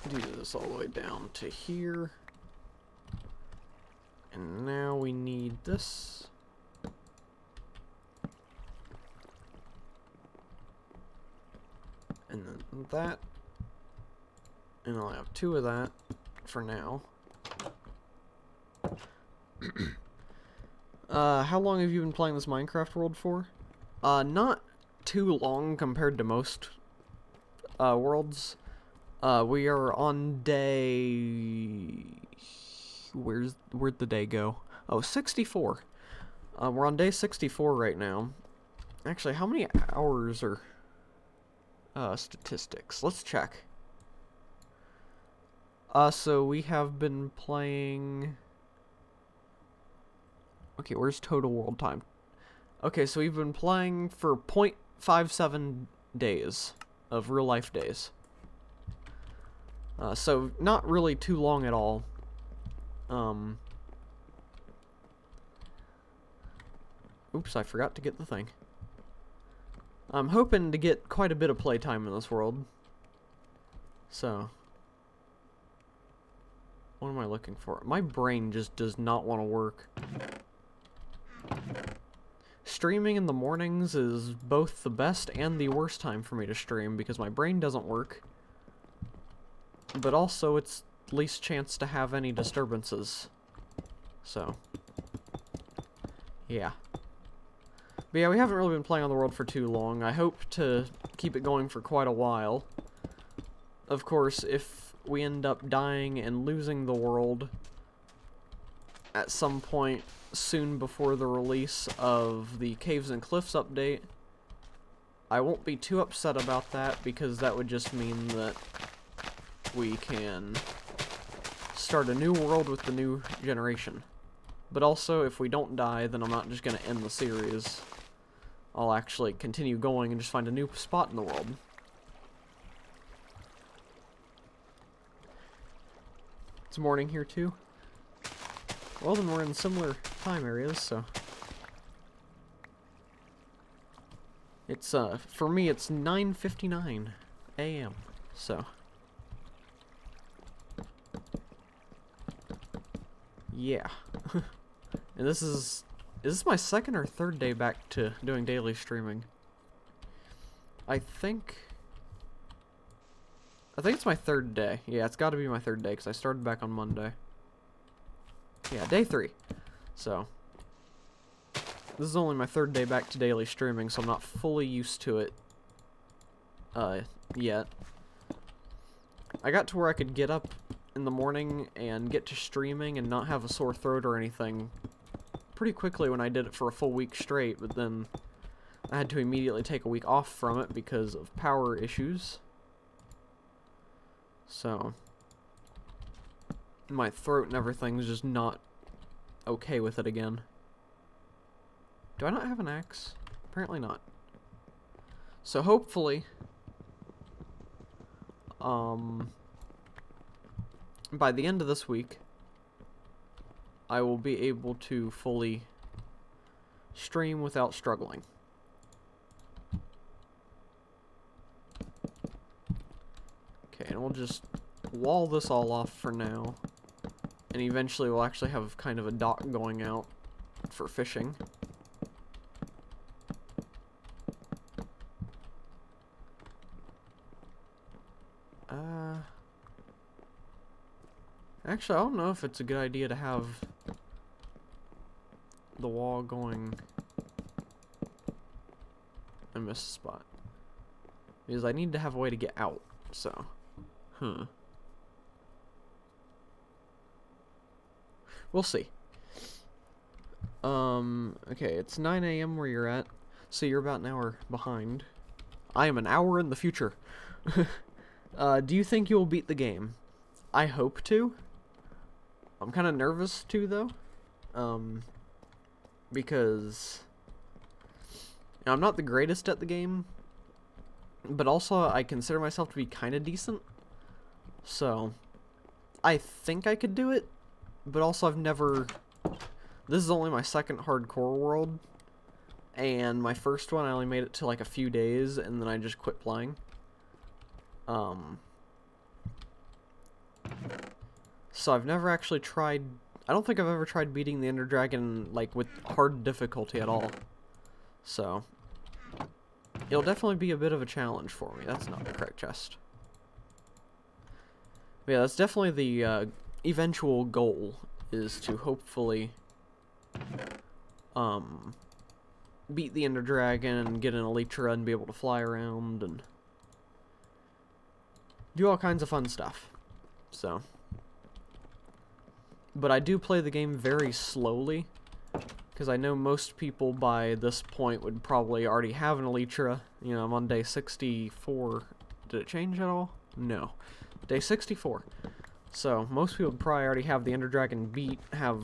Do this all the way down to here. And now we need this. And then that. And I'll have 2 of that for now. How long have you been playing this Minecraft world for? Not too long compared to most worlds. We are on day... Where'd the day go? Oh, 64. We're on day 64 right now. Actually, how many hours are... statistics. Let's check. So we have been playing... Okay, where's total world time? Okay, so we've been playing for 0.57 days of real life days. So not really too long at all. Oops, I forgot to get the thing. I'm hoping to get quite a bit of playtime in this world. So, what am I looking for? My brain just does not want to work. Streaming in the mornings is both the best and the worst time for me to stream because my brain doesn't work. But also, it's least chance to have any disturbances. So, yeah. But yeah, we haven't really been playing on the world for too long. I hope to keep it going for quite a while. Of course, if we end up dying and losing the world at some point soon before the release of the Caves and Cliffs update, I won't be too upset about that because that would just mean that we can start a new world with the new generation. But also, if we don't die, then I'm not just going to end the series. I'll actually continue going and just find a new spot in the world. It's morning here too. Well, then we're in similar time areas, so... It's, for me, it's 9:59 a.m., so... Yeah. And this is this my second or third day back to doing daily streaming? I think it's my third day. Yeah, it's got to be my third day because I started back on Monday. Yeah, day 3. So, this is only my third day back to daily streaming, so I'm not fully used to it yet. I got to where I could get up in the morning and get to streaming and not have a sore throat or anything pretty quickly when I did it for a full week straight, but then I had to immediately take a week off from it because of power issues. So my throat and everything's just not okay with it again. Do I not have an axe? Apparently not. So hopefully, by the end of this week, I will be able to fully stream without struggling. Okay, and we'll just wall this all off for now. And eventually we'll actually have kind of a dock going out for fishing. Actually, I don't know if it's a good idea to have the wall going... I missed a spot. Because I need to have a way to get out, so... We'll see. Okay, it's 9 a.m. where you're at, so you're about an hour behind. I am an hour in the future. Do you think you'll beat the game? I hope to. I'm kind of nervous too, though. Because I'm not the greatest at the game, but also I consider myself to be kind of decent. So I think I could do it, but also I've never... This is only my second hardcore world, and my first one I only made it to like a few days, and then I just quit playing. So I've never actually tried... I don't think I've ever tried beating the Ender Dragon, like, with hard difficulty at all. So it'll definitely be a bit of a challenge for me. That's not the correct chest. But yeah, that's definitely the eventual goal, is to hopefully beat the Ender Dragon and get an Elytra and be able to fly around and do all kinds of fun stuff. So, but I do play the game very slowly, because I know most people by this point would probably already have an Elytra. You know, I'm on day 64. Did it change at all? No. Day 64. So, most people would probably already have the Ender Dragon beat, have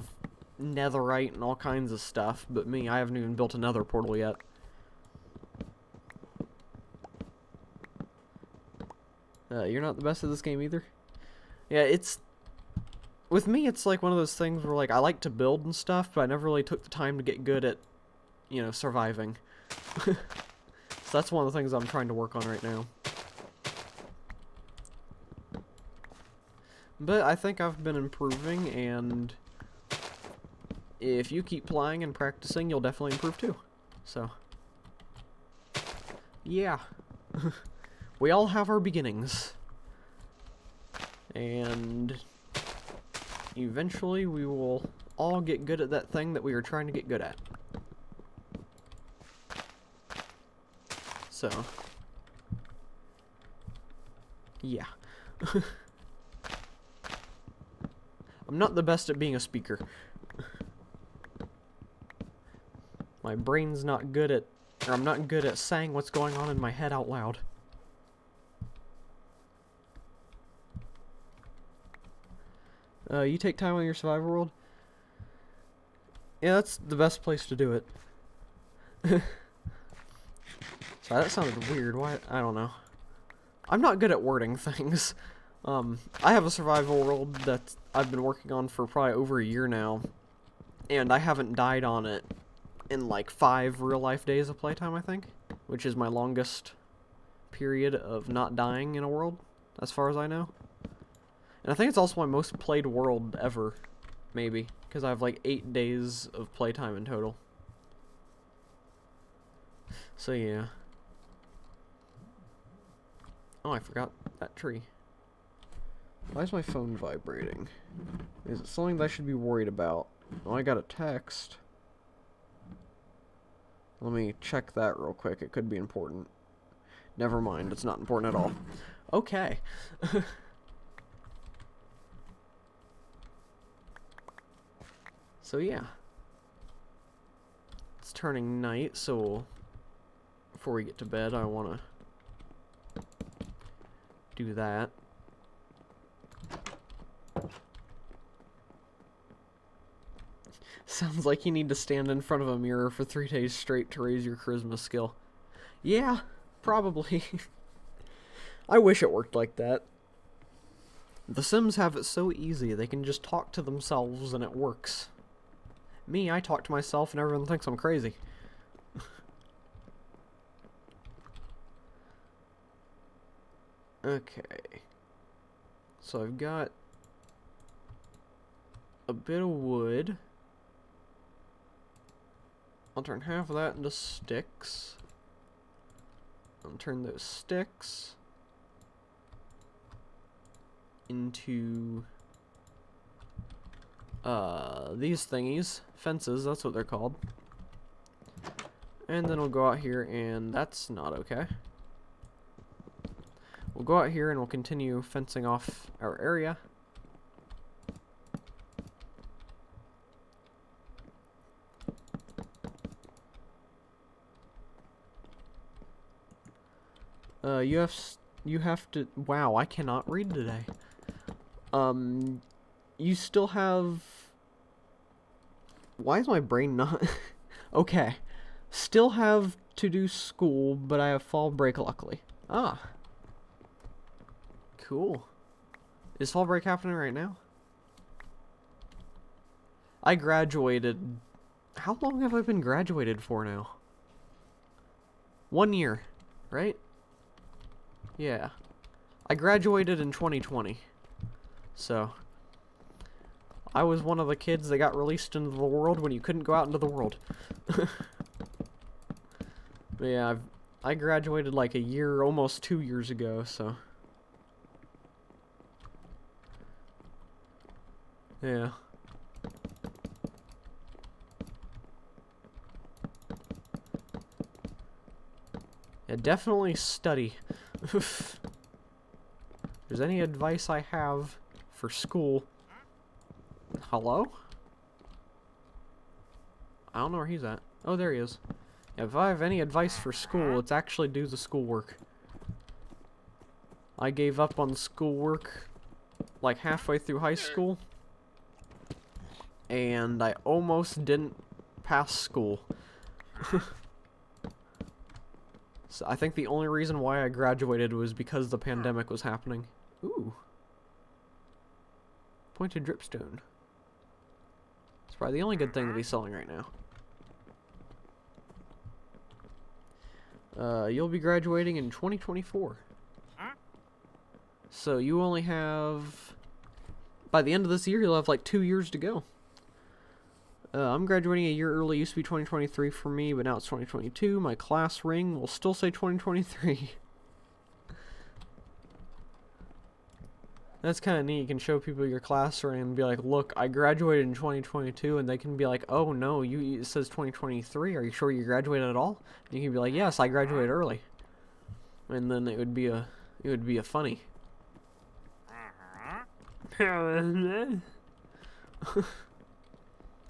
netherite and all kinds of stuff, but me, I haven't even built a nether portal yet. You're not the best at this game either? Yeah, it's... With me, it's like one of those things where, like, I like to build and stuff, but I never really took the time to get good at, you know, surviving. So that's one of the things I'm trying to work on right now. But I think I've been improving, and if you keep playing and practicing, you'll definitely improve too. So, yeah. We all have our beginnings. And eventually we will all get good at that thing that we were trying to get good at. So, yeah. I'm not the best at being a speaker. My brain's not good at, or I'm not good at saying what's going on in my head out loud. You take time on your survival world? Yeah, that's the best place to do it. Sorry, that sounded weird. Why? I don't know. I'm not good at wording things. I have a survival world that I've been working on for probably over a year now, and I haven't died on it in like 5 real-life days of playtime, I think, which is my longest period of not dying in a world, as far as I know. And I think it's also my most played world ever, maybe, because I have like 8 days of playtime in total. So yeah. Oh, I forgot that tree. Why is my phone vibrating? Is it something that I should be worried about? Oh, I got a text. Let me check that real quick. It could be important. Never mind. It's not important at all. Okay. So yeah. It's turning night, so we'll before we get to bed, I want to do that. Sounds like you need to stand in front of a mirror for 3 days straight to raise your charisma skill. Yeah, probably. I wish it worked like that. The Sims have it so easy, they can just talk to themselves and it works. Me, I talk to myself and everyone thinks I'm crazy. Okay. So I've got a bit of wood. I'll turn half of that into sticks. I'll turn those sticks into these thingies, fences, that's what they're called. And then we'll go out here, and that's not okay. We'll go out here and we'll continue fencing off our area. You have to, wow, I cannot read today. You still have, why is my brain not, okay. Still have to do school, but I have fall break luckily. Ah. Cool. Is fall break happening right now? I graduated, how long have I been graduated for now? 1 year, right? Yeah. I graduated in 2020. So, I was one of the kids that got released into the world when you couldn't go out into the world. But yeah, I graduated like a year, almost 2 years ago, so. Yeah. Yeah, definitely study. If there's any advice I have for school. Hello? I don't know where he's at. Oh, there he is. Yeah, if I have any advice for school, it's actually do the schoolwork. I gave up on schoolwork like halfway through high school. And I almost didn't pass school. So I think the only reason why I graduated was because the pandemic was happening. Ooh. Pointed dripstone. It's probably the only good thing to be selling right now. You'll be graduating in 2024. So you only have, by the end of this year, you'll have like 2 years to go. I'm graduating a year early. Used to be 2023 for me, but now it's 2022. My class ring will still say 2023. That's kind of neat. You can show people your class ring and be like, look, I graduated in 2022, and they can be like, oh no, it says 2023. Are you sure you graduated at all? And you can be like, yes, I graduated early. And then it would be a funny.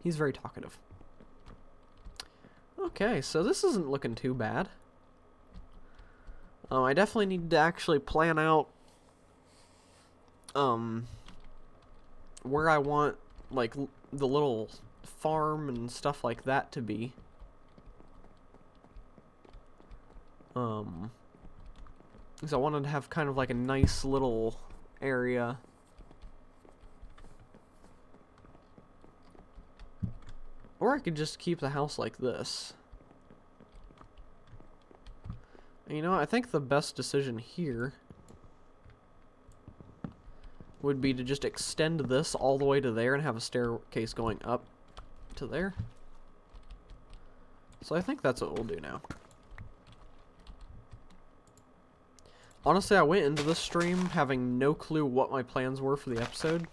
He's very talkative. Okay, so this isn't looking too bad. I definitely need to actually plan out where I want like the little farm and stuff like that to be. Because I wanted to have kind of like a nice little area. Or I could just keep the house like this. And you know, I think the best decision here would be to just extend this all the way to there and have a staircase going up to there. So I think that's what we'll do now. Honestly, I went into this stream having no clue what my plans were for the episode.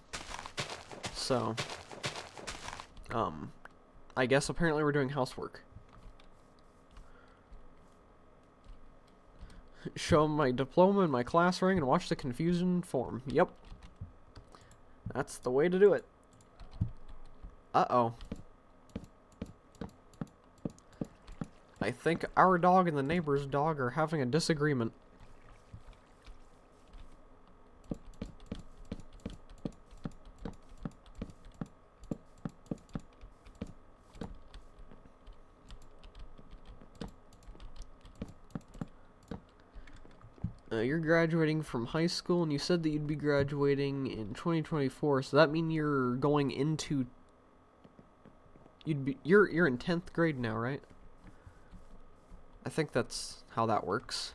So, I guess apparently we're doing housework. Show them my diploma and my class ring and watch the confusion form. Yep. That's the way to do it. Uh-oh. I think our dog and the neighbor's dog are having a disagreement. You're graduating from high school, and you said that you'd be graduating in 2024. So that means you're going into. You're in 10th grade now, right? I think that's how that works.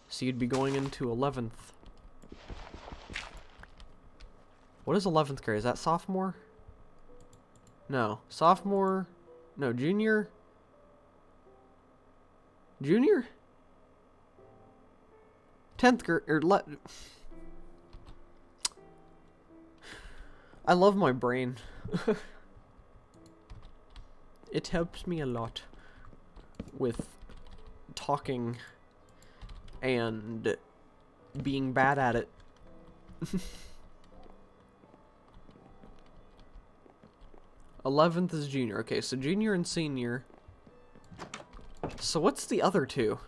So you'd be going into 11th. What is 11th grade? Is that sophomore? No, sophomore. No, junior. Junior? 10th grade, I love my brain. It helps me a lot with talking and being bad at it. 11th is junior. Okay, so junior and senior. So what's the other two?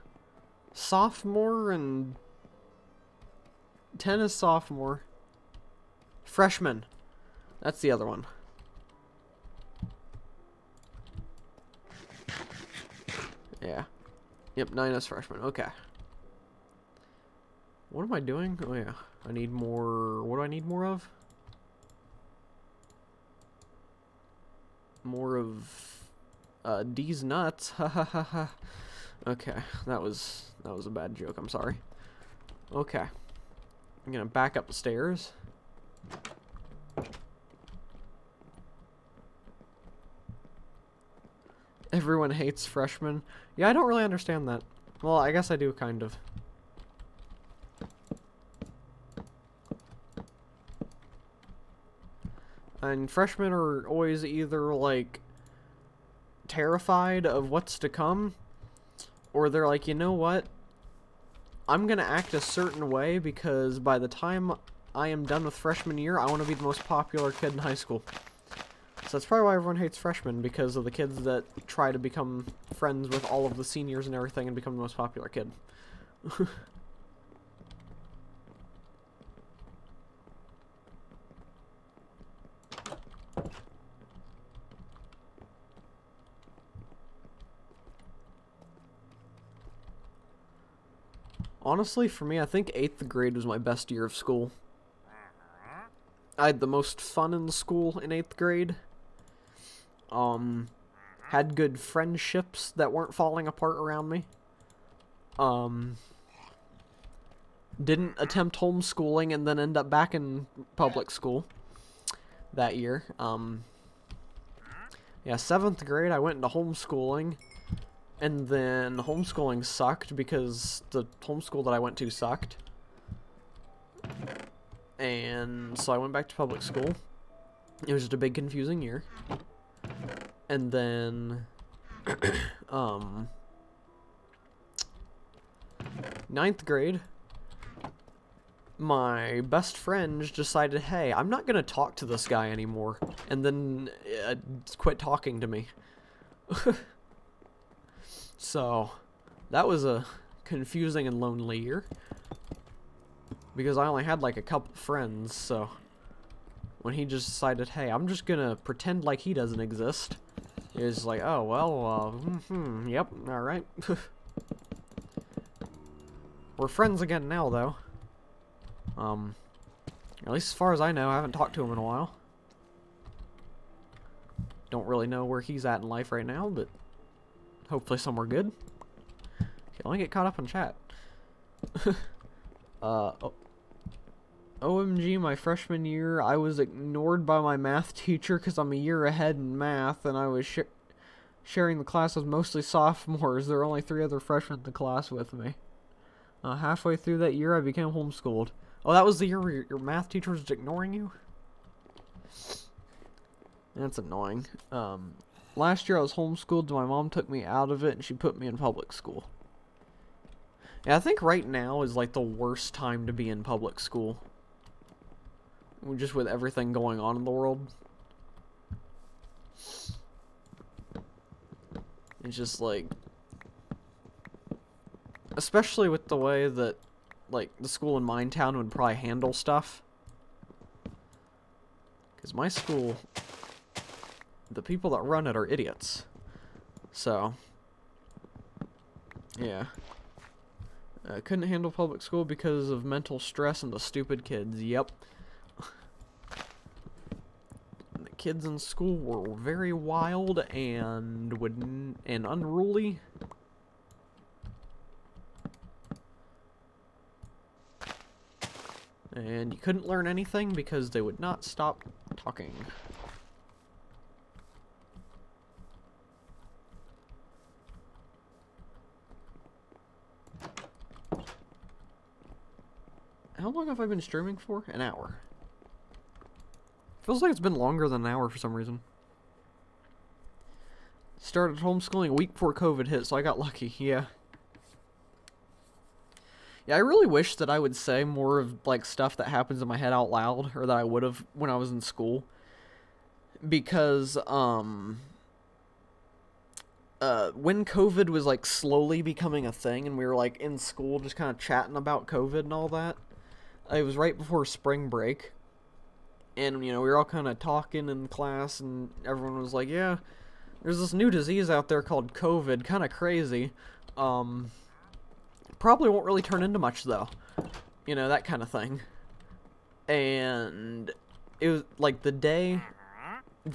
Sophomore and 10 is sophomore. Freshman. That's the other one. Yeah. Yep, 9 is freshman. Okay. What am I doing? Oh yeah. I need more... What do I need more of? More of... D's nuts. Ha ha ha ha. Okay. That was a bad joke. I'm sorry. Okay. I'm gonna back up the stairs. Everyone hates freshmen. Yeah, I don't really understand that. Well, I guess I do, kind of. And freshmen are always either, like, terrified of what's to come, or they're like, you know what? I'm gonna act a certain way because by the time I am done with freshman year, I want to be the most popular kid in high school. So that's probably why everyone hates freshmen, because of the kids that try to become friends with all of the seniors and everything and become the most popular kid. Honestly, for me, I think 8th grade was my best year of school. I had the most fun in school in 8th grade. Had good friendships that weren't falling apart around me. Didn't attempt homeschooling and then end up back in public school that year. Yeah, 7th grade I went into homeschooling, and then homeschooling sucked because the homeschool that I went to sucked. And so I went back to public school. It was just a big confusing year. And then, 9th grade, my best friend decided, hey, I'm not gonna talk to this guy anymore, and then quit talking to me. So, that was a confusing and lonely year, because I only had like a couple friends. So when he just decided, hey, I'm just gonna pretend like he doesn't exist, it was like, oh, well, yep, alright. We're friends again now, though. At least as far as I know, I haven't talked to him in a while. Don't really know where he's at in life right now, but hopefully somewhere good. Okay, let me get caught up on chat. OMG, my freshman year, I was ignored by my math teacher because I'm a year ahead in math, and I was sharing the class with mostly sophomores. There were only 3 other freshmen in the class with me. Halfway through that year, I became homeschooled. Oh, that was the year where your math teacher was ignoring you? That's annoying. Last year I was homeschooled, my mom took me out of it, and she put me in public school. Yeah, I think right now is like the worst time to be in public school. Just with everything going on in the world. It's just like, especially with the way that, like, the school in mine town would probably handle stuff. Because my school, the people that run it are idiots. So, yeah. Couldn't handle public school because of mental stress and the stupid kids. Yep. The kids in school were very wild and unruly. And you couldn't learn anything because they would not stop talking. How long have I been streaming for? An hour. Feels like it's been longer than an hour for some reason. Started homeschooling a week before COVID hit, so I got lucky, yeah. Yeah, I really wish that I would say more of, like, stuff that happens in my head out loud, or that I would have when I was in school. Because, when COVID was, like, slowly becoming a thing, and we were, like, in school just kind of chatting about COVID and all that, it was right before spring break. And, you know, we were all kind of talking in class, and everyone was like, yeah, there's this new disease out there called COVID, kind of crazy. Probably won't really turn into much, though. You know, that kind of thing. And it was, like, the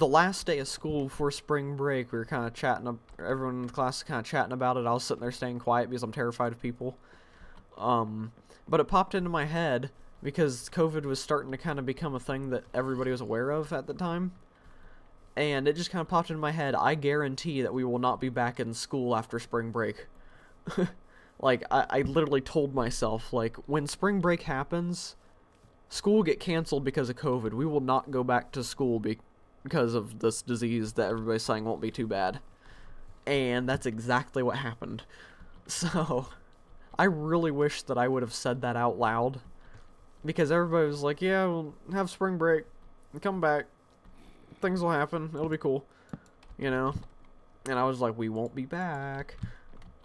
last day of school before spring break, we were kind of chatting, everyone in the class was kind of chatting about it. I was sitting there staying quiet because I'm terrified of people. But it popped into my head because COVID was starting to kind of become a thing that everybody was aware of at the time. And it just kind of popped into my head, I guarantee that we will not be back in school after spring break. Like, I literally told myself, like, when spring break happens, school will get canceled because of COVID. We will not go back to school because of this disease that everybody's saying won't be too bad. And that's exactly what happened. So, I really wish that I would have said that out loud. Because everybody was like, yeah, we'll have spring break, come back, things will happen, it'll be cool, you know? And I was like, we won't be back.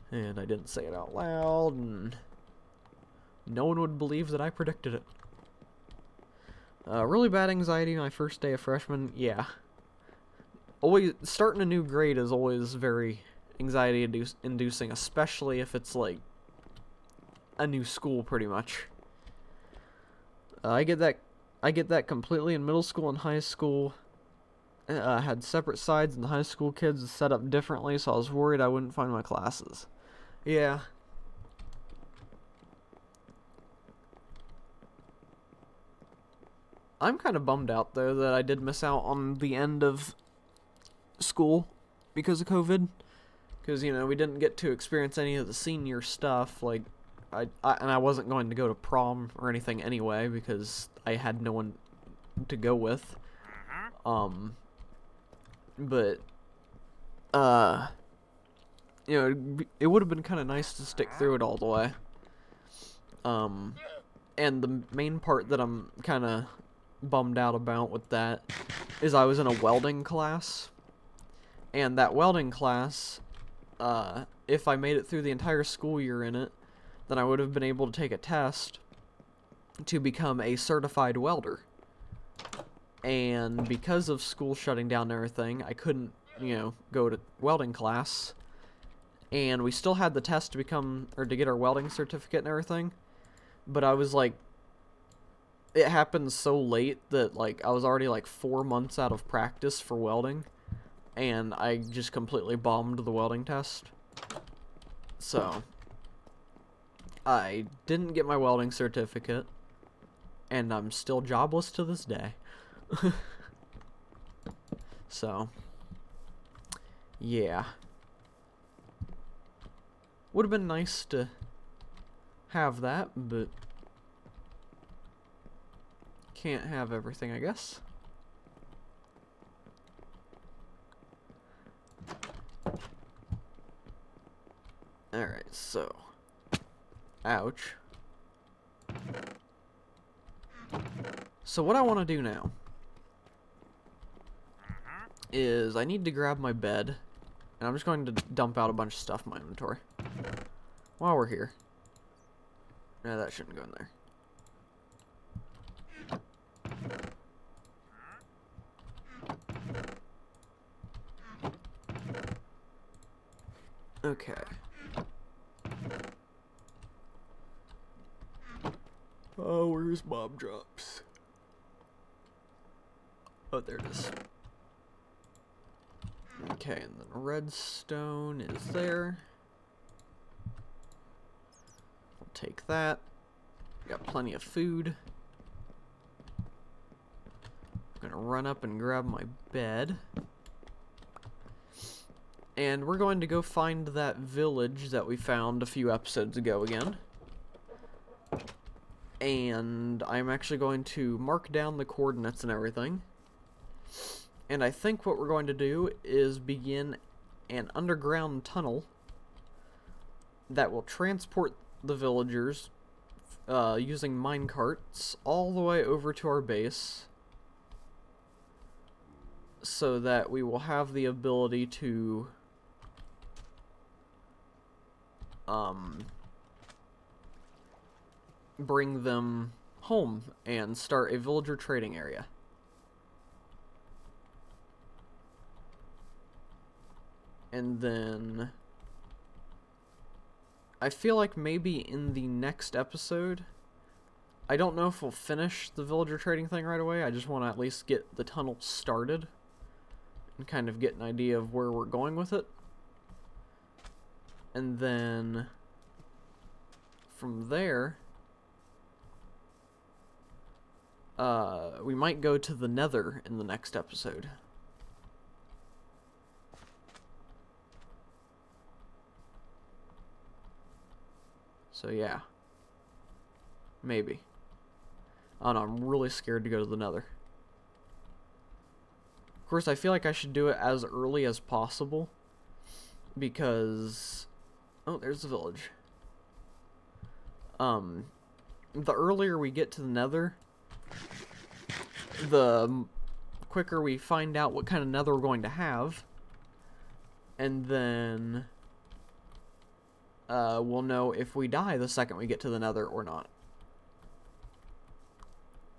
And I didn't say it out loud, and no one would believe that I predicted it. Really bad anxiety my first day of freshman, yeah. Always, starting a new grade is always very anxiety-inducing, especially if it's, like, a new school, pretty much. I get that completely in middle school and high school. Had separate sides, and the high school kids set up differently, so I was worried I wouldn't find my classes. Yeah. I'm kind of bummed out, though, that I did miss out on the end of school because of COVID. Because, you know, we didn't get to experience any of the senior stuff, like, and I wasn't going to go to prom or anything anyway because I had no one to go with. But you know, it would have been kind of nice to stick through it all the way. And the main part that I'm kind of bummed out about with that is I was in a welding class, and that welding class, if I made it through the entire school year in it, then I would have been able to take a test to become a certified welder. And because of school shutting down and everything, I couldn't, you know, go to welding class. And we still had the test to get our welding certificate and everything. But I was like, it happened so late that, like, I was already like 4 months out of practice for welding. And I just completely bombed the welding test. So I didn't get my welding certificate, and I'm still jobless to this day. So, yeah. Would have been nice to have that, but can't have everything, I guess. Alright, so. Ouch. So what I want to do now is I need to grab my bed And I'm just going to dump out a bunch of stuff in my inventory. While we're here. No, that shouldn't go in there. Okay. Oh, where's Mob Drops? Oh, there it is. Okay, and then redstone is there. I'll take that. Got plenty of food. I'm gonna run up and grab my bed. And we're going to go find that village that we found a few episodes ago again. And I'm actually going to mark down the coordinates and everything. And I think what we're going to do is begin an underground tunnel that will transport the villagers using minecarts all the way over to our base, so that we will have the ability to bring them home and start a villager trading area. And then I feel like maybe in the next episode, I don't know if we'll finish the villager trading thing right away. I just want to at least get the tunnel started and kind of get an idea of where we're going with it. And then from there, we might go to the Nether in the next episode. So yeah, maybe. Oh no, I'm really scared to go to the Nether. Of course, I feel like I should do it as early as possible, because... Oh, there's the village. The earlier we get to the Nether, the quicker we find out what kind of Nether we're going to have, and then we'll know if we die the second we get to the Nether or not.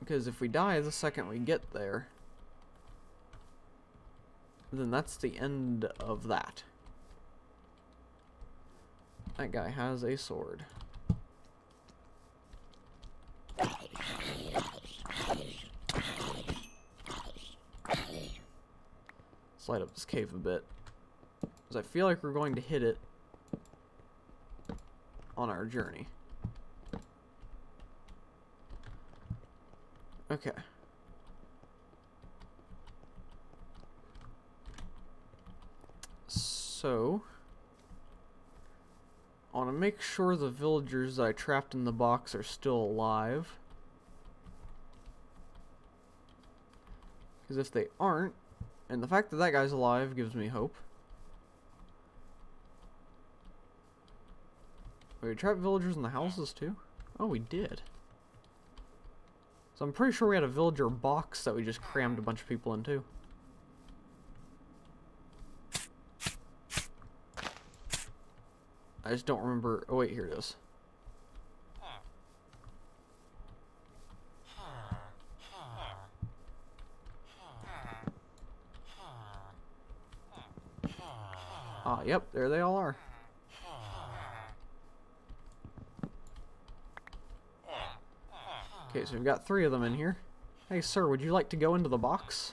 Because if we die the second we get there, then that's the end of that. That guy has a sword. Let's light up this cave a bit, because I feel like we're going to hit it on our journey. Okay. So, I want to make sure the villagers that I trapped in the box are still alive. Because if they aren't, and the fact that that guy's alive gives me hope. Wait, we trapped villagers in the houses too? Oh, we did. So I'm pretty sure we had a villager box that we just crammed a bunch of people into. I just don't remember. Oh wait, here it is. Ah, yep, there they all are. Okay, so we've got 3 of them in here. Hey, sir, would you like to go into the box?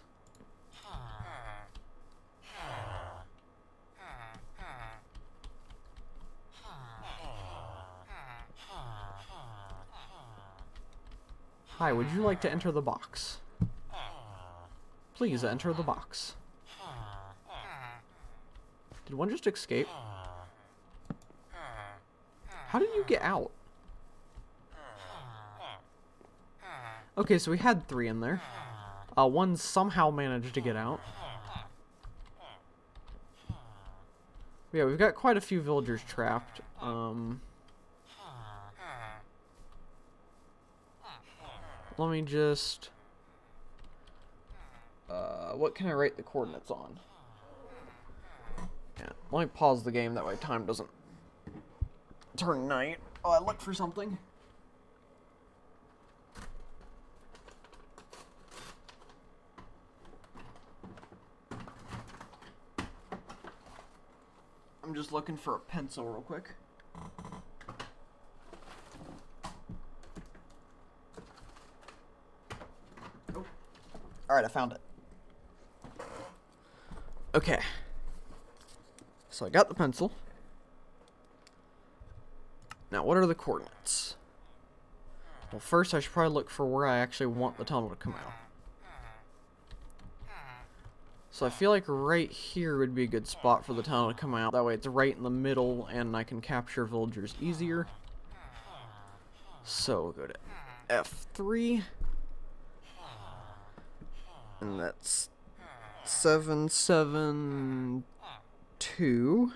Hi, would you like to enter the box? Please enter the box. Did one just escape? How did you get out? Okay, so we had 3 in there. One somehow managed to get out. Yeah, we've got quite a few villagers trapped. Let me just... what can I write the coordinates on? Yeah, let me pause the game, that way time doesn't turn night. Oh, I looked for something. I'm just looking for a pencil real quick. Oh. Alright, I found it. Okay. So I got the pencil. Now, what are the coordinates? Well, first I should probably look for where I actually want the tunnel to come out. So I feel like right here would be a good spot for the tunnel to come out. That way it's right in the middle and I can capture villagers easier. So we'll go to F3. And that's 772.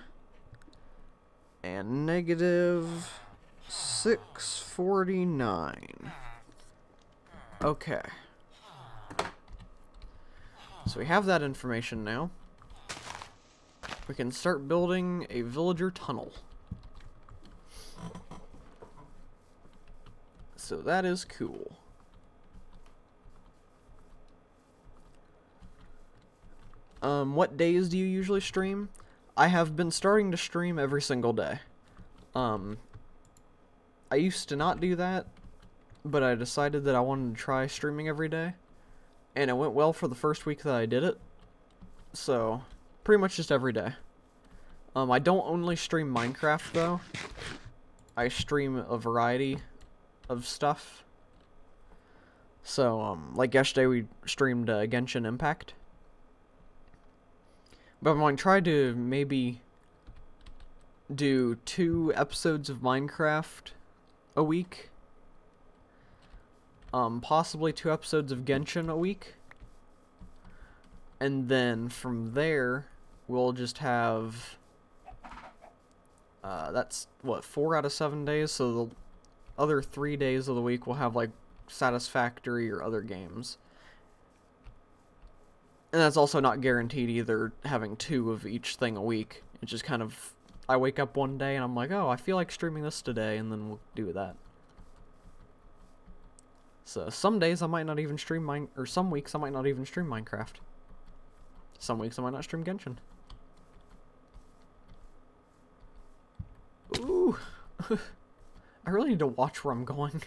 And negative 649. Okay. So we have that information now. We can start building a villager tunnel. So that is cool. What days do you usually stream? I have been starting to stream every single day. I used to not do that, but I decided that I wanted to try streaming every day. And it went well for the first week that I did it. So, pretty much just every day. I don't only stream Minecraft, though. I stream a variety of stuff. So, like yesterday we streamed Genshin Impact. But I'm going to try to maybe do 2 episodes of Minecraft a week. Possibly 2 episodes of Genshin a week. And then from there, we'll just have, that's, what, 4 out of 7 days? So the other 3 days of the week we'll have, like, Satisfactory or other games. And that's also not guaranteed either, having 2 of each thing a week. It's just kind of, I wake up one day and I'm like, oh, I feel like streaming this today, and then we'll do that. So some days I might not even stream or some weeks I might not even stream Minecraft. Some weeks I might not stream Genshin. Ooh. I really need to watch where I'm going.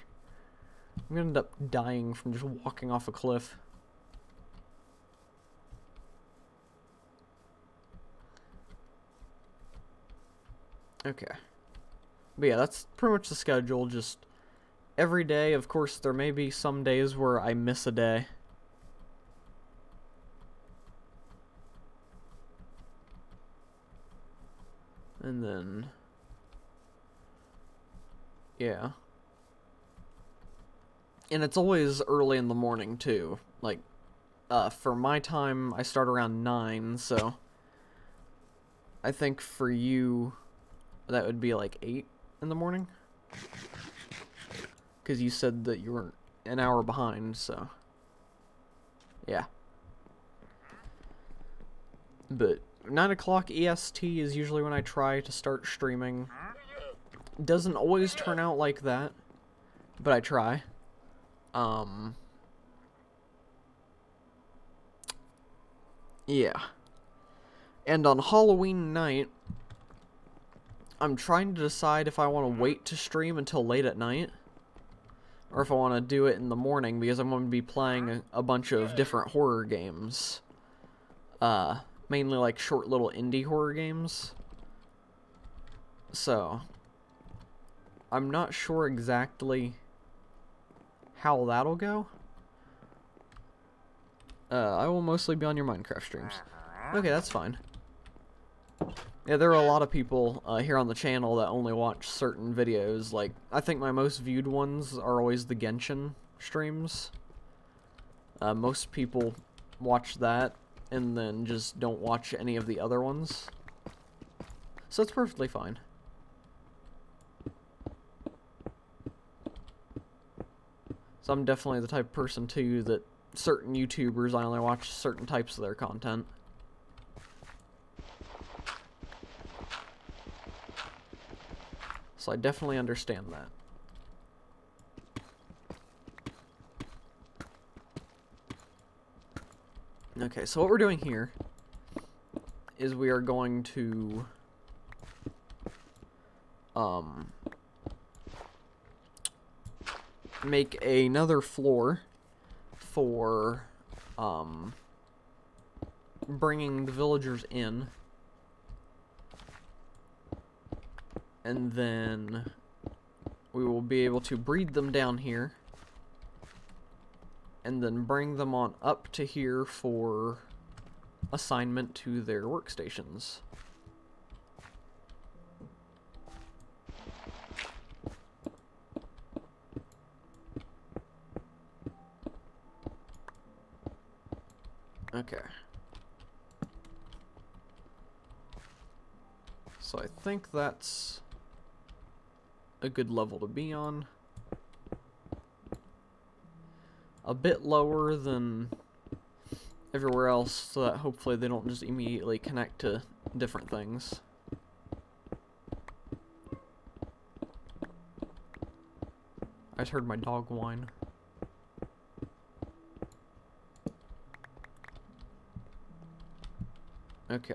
I'm gonna end up dying from just walking off a cliff. Okay. But yeah, that's pretty much the schedule, just every day. Of course, there may be some days where I miss a day. And then, yeah. And it's always early in the morning, too. Like, for my time, I start around 9, so I think for you, that would be like 8 in the morning. Because you said that you were an hour behind, so yeah. But 9 o'clock EST is usually when I try to start streaming. Doesn't always turn out like that, but I try. Yeah. And on Halloween night, I'm trying to decide if I want to wait to stream until late at night, or if I want to do it in the morning, because I'm going to be playing a bunch of different horror games. Mainly like short little indie horror games. So, I'm not sure exactly how that'll go. I will mostly be on your Minecraft streams. Okay, that's fine. Yeah, there are a lot of people here on the channel that only watch certain videos. Like, I think my most viewed ones are always the Genshin streams. Most people watch that and then just don't watch any of the other ones. So it's perfectly fine. So I'm definitely the type of person, too, that certain YouTubers, I only watch certain types of their content. So I definitely understand that. Okay, so what we're doing here is we are going to make another floor for bringing the villagers in, and then we will be able to breed them down here and then bring them on up to here for assignment to their workstations. Okay. So I think that's a good level to be on. A bit lower than everywhere else, so that hopefully they don't just immediately connect to different things. I just heard my dog whine. Okay.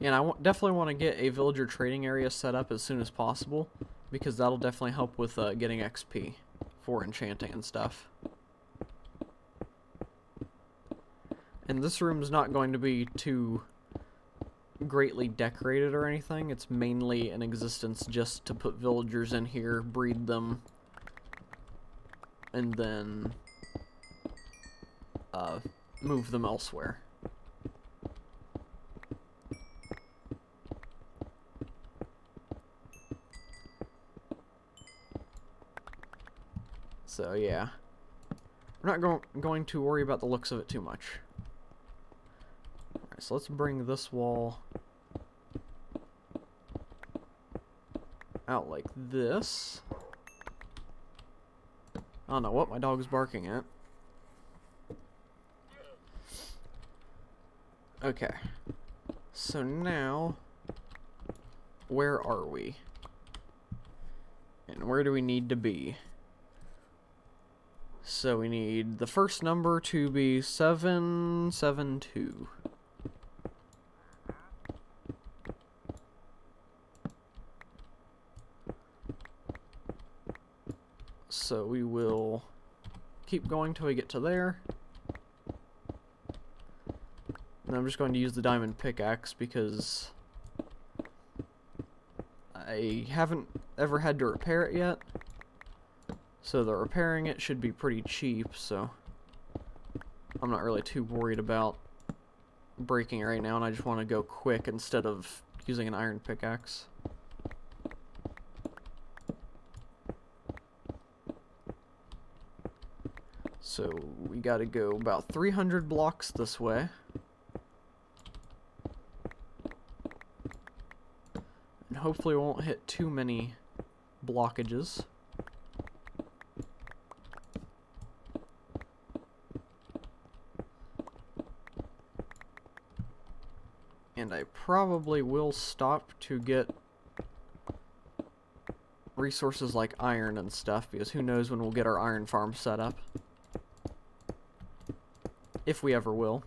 Yeah, and I definitely want to get a villager trading area set up as soon as possible, because that'll definitely help with getting XP for enchanting and stuff. And this room's not going to be too greatly decorated or anything. It's mainly in existence just to put villagers in here, breed them, and then move them elsewhere. So yeah, we're not going to worry about the looks of it too much. Alright, so let's bring this wall out like this. I don't know what my dog's barking at. Okay, so now, where are we? And where do we need to be? So we need the first number to be 772. So we will keep going till we get to there. And I'm just going to use the diamond pickaxe because I haven't ever had to repair it yet. So the repairing it should be pretty cheap, so I'm not really too worried about breaking it right now, and I just want to go quick instead of using an iron pickaxe. So we gotta go about 300 blocks this way. And hopefully we won't hit too many blockages. And I probably will stop to get resources like iron and stuff, because who knows when we'll get our iron farm set up. If we ever will.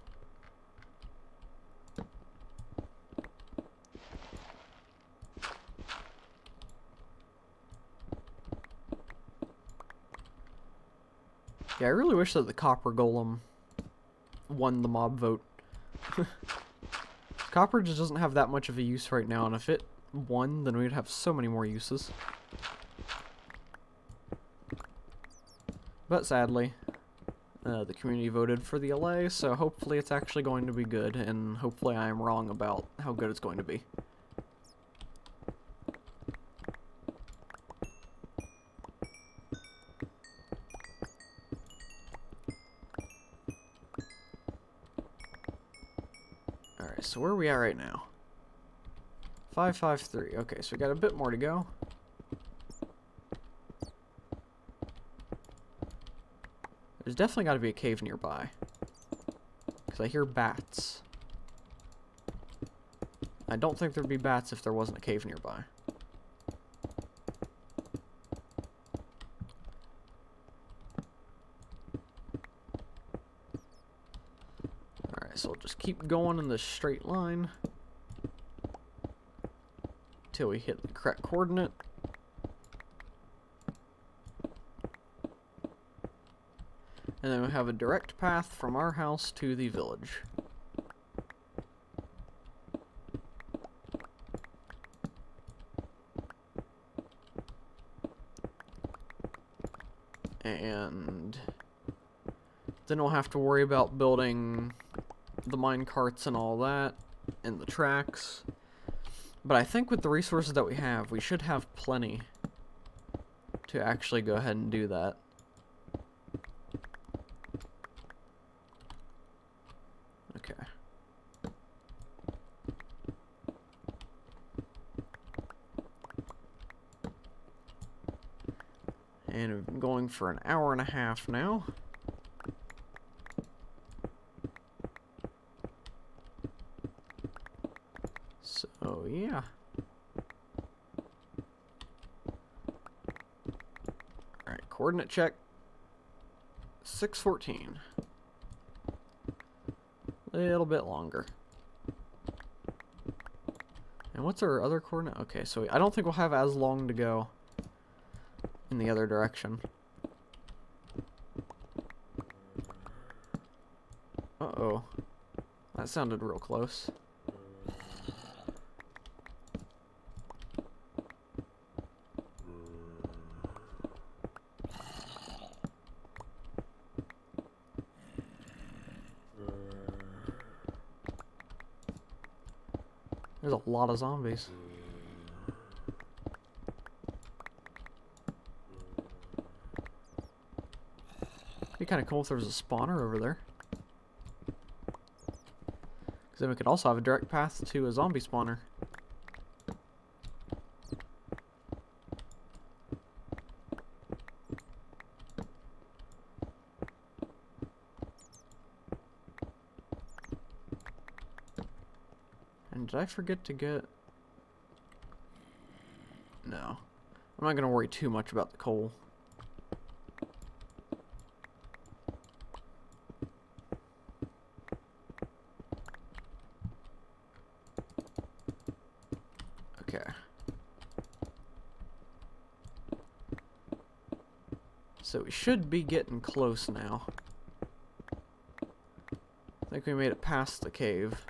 Yeah, I really wish that the copper golem won the mob vote. Copper just doesn't have that much of a use right now, and if it won, then we'd have so many more uses. But sadly, the community voted for the LA, so hopefully it's actually going to be good, and hopefully I am wrong about how good it's going to be. Alright, so where are we at right now? 553. Okay, so we got a bit more to go. There's definitely got to be a cave nearby, because I hear bats. I don't think there'd be bats if there wasn't a cave nearby. Alright, so we'll just keep going in this straight line till we hit the correct coordinate. And then we have a direct path from our house to the village. And then we'll have to worry about building the mine carts and all that, and the tracks. But I think with the resources that we have, we should have plenty to actually go ahead and do that. Okay. And we've been going for an hour and a half now. So, yeah. Alright, coordinate check. 614. Little bit longer. And what's our other coordinate? Okay, so I don't think we'll have as long to go in the other direction. Uh-oh. That sounded real close. There's a lot of zombies. It'd be kind of cool if there was a spawner over there. Because then we could also have a direct path to a zombie spawner. And did I forget to get... No. I'm not going to worry too much about the coal. Okay. So we should be getting close now. I think we made it past the cave.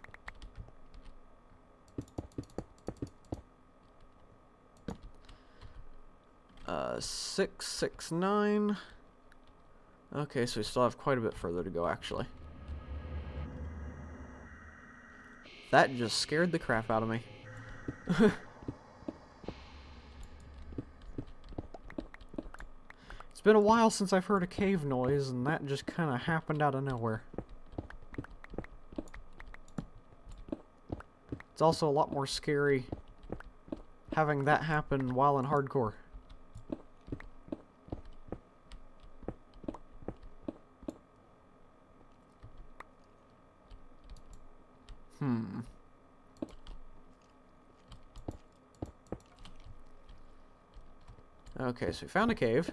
Uh, 669. Okay, so we still have quite a bit further to go, actually. That just scared the crap out of me. It's been a while since I've heard a cave noise, and that just kind of happened out of nowhere. It's also a lot more scary having that happen while in hardcore. Okay, so we found a cave.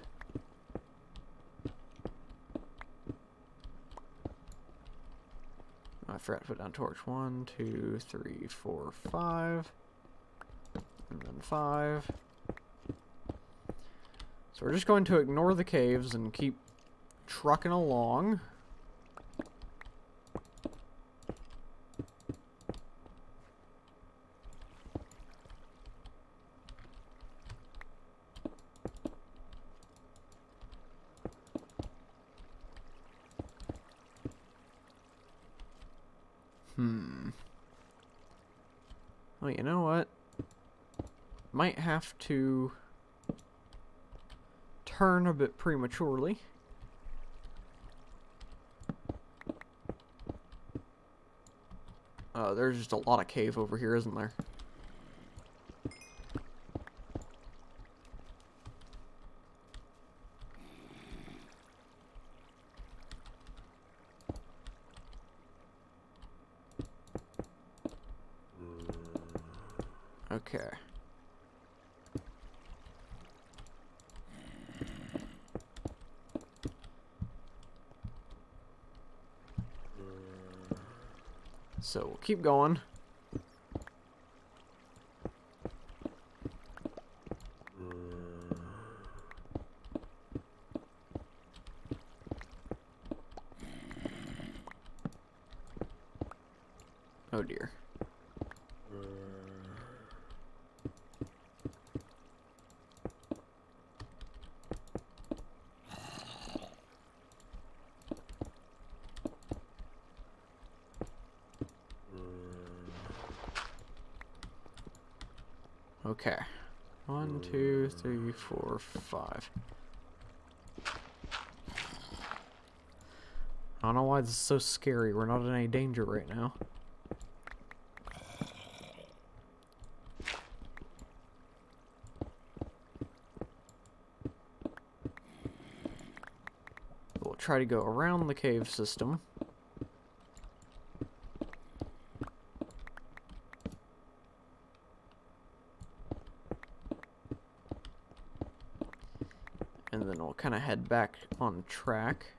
I forgot to put down torch. 1, 2, 3, 4, 5. And then 5. So we're just going to ignore the caves and keep trucking along. Well, you know what? Might have to turn a bit prematurely. There's just a lot of cave over here, isn't there? Okay. So we'll keep going. Oh dear. Okay. 1, 2, 3, 4, 5. I don't know why this is so scary. We're not in any danger right now. We'll try to go around the cave system. And then we'll kind of head back on track.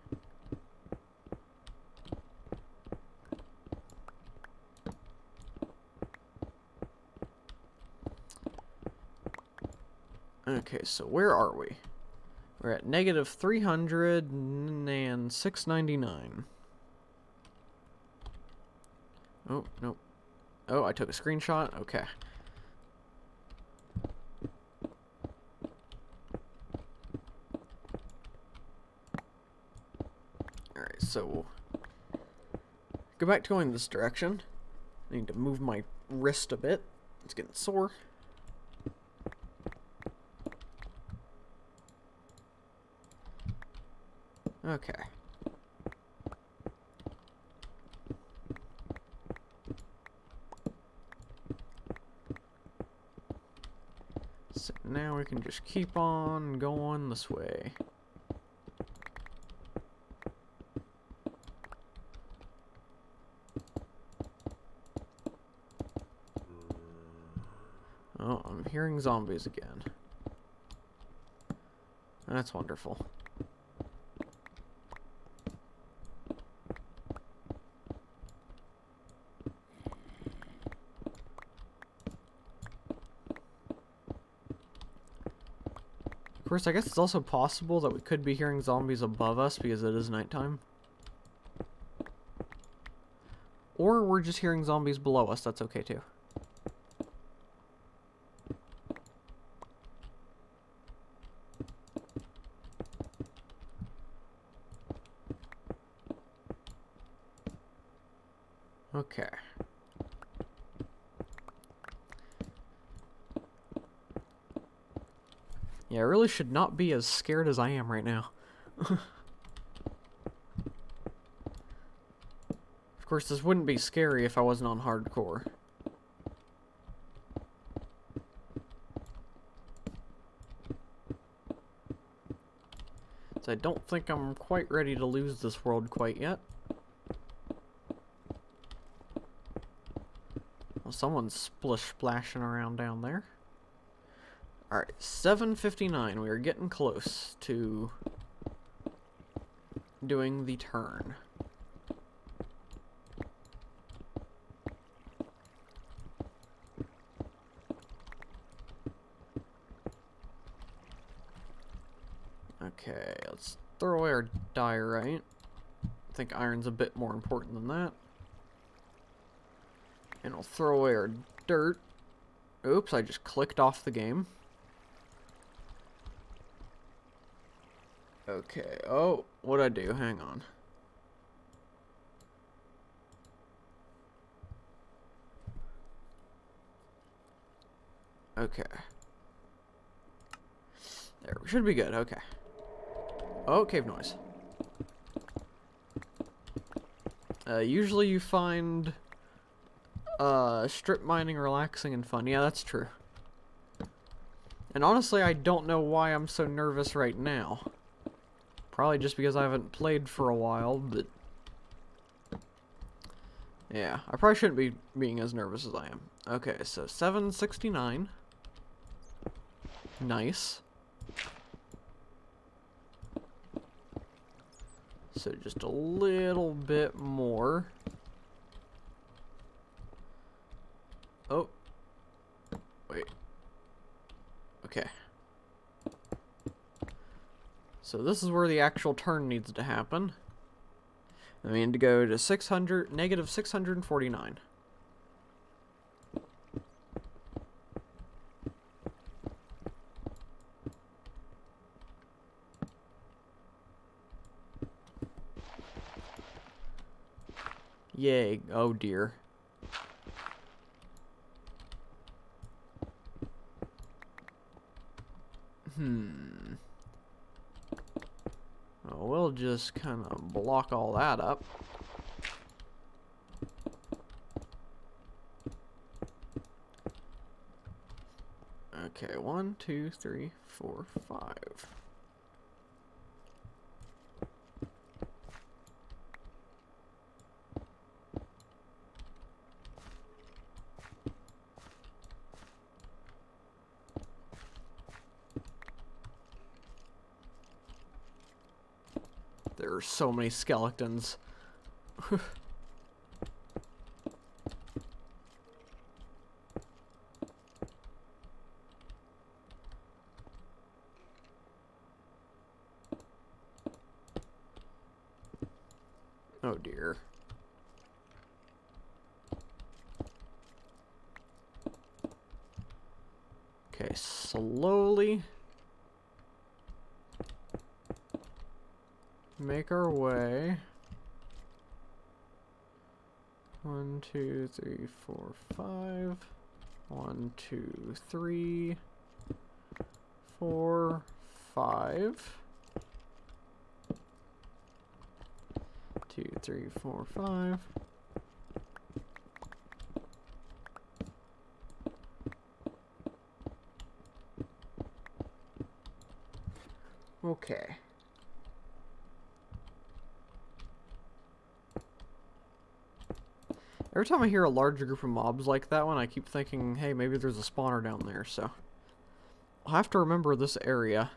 Okay, so where are we? We're at negative 300 and 699. Oh, nope. Oh, I took a screenshot? Okay. Alright, so we'll go back to going this direction. I need to move my wrist a bit. It's getting sore. Okay. So now we can just keep on going this way. Oh, I'm hearing zombies again. That's wonderful. Of course, I guess it's also possible that we could be hearing zombies above us because it is nighttime. Or we're just hearing zombies below us, that's okay too. Okay. Yeah, I really should not be as scared as I am right now. Of course, this wouldn't be scary if I wasn't on hardcore. So I don't think I'm quite ready to lose this world quite yet. Well, someone's splish-splashing around down there. Alright, 7:59. We are getting close to doing the turn. Okay, let's throw away our diorite. I think iron's a bit more important than that. And we'll throw away our dirt. Oops, I just clicked off the game. Okay, oh, what'd I do? Hang on. Okay. There, we should be good, okay. Oh, cave noise. Usually you find strip mining relaxing and fun. Yeah, that's true. And honestly, I don't know why I'm so nervous right now. Probably just because I haven't played for a while, but Yeah, I probably shouldn't be being as nervous as I am. Okay, so 769. Nice. So just a little bit more. Oh. Wait. Okay. So this is where the actual turn needs to happen. I mean to go to negative 649. Yay. Oh dear. Well, we'll just kind of block all that up. Okay, 1, 2, 3, 4, 5. There are so many skeletons. Oh dear. Okay, slowly make our way. 1, 2, 3, 4, 5. 1, 2, 3, 4, 5. 2, 3, 4, 5. Okay. Every time I hear a large group of mobs like that one, I keep thinking, hey, maybe there's a spawner down there, so I'll have to remember this area.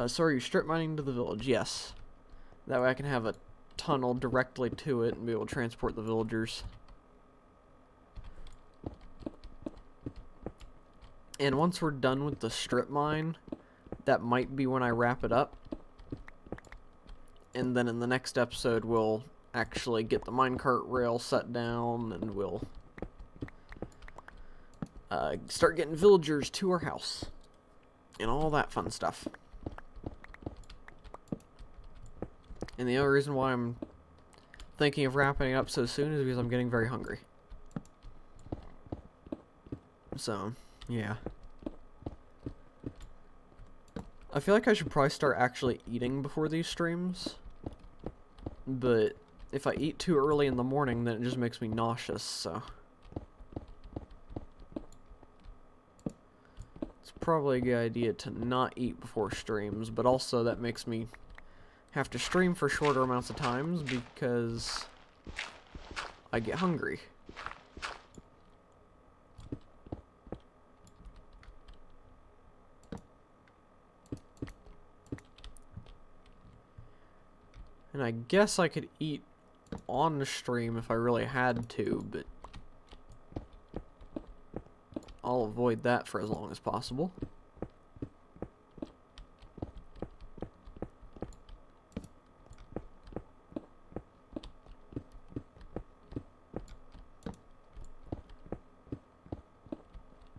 So are you strip mining to the village? Yes. That way I can have a tunnel directly to it and be able to transport the villagers. And once we're done with the strip mine, that might be when I wrap it up. And then in the next episode, we'll actually get the minecart rail set down, and we'll start getting villagers to our house. And all that fun stuff. And the other reason why I'm thinking of wrapping it up so soon is because I'm getting very hungry. So, yeah. I feel like I should probably start actually eating before these streams. But if I eat too early in the morning, then it just makes me nauseous, so. It's probably a good idea to not eat before streams, but also that makes me have to stream for shorter amounts of times because I get hungry. And I guess I could eat on the stream if I really had to, but I'll avoid that for as long as possible.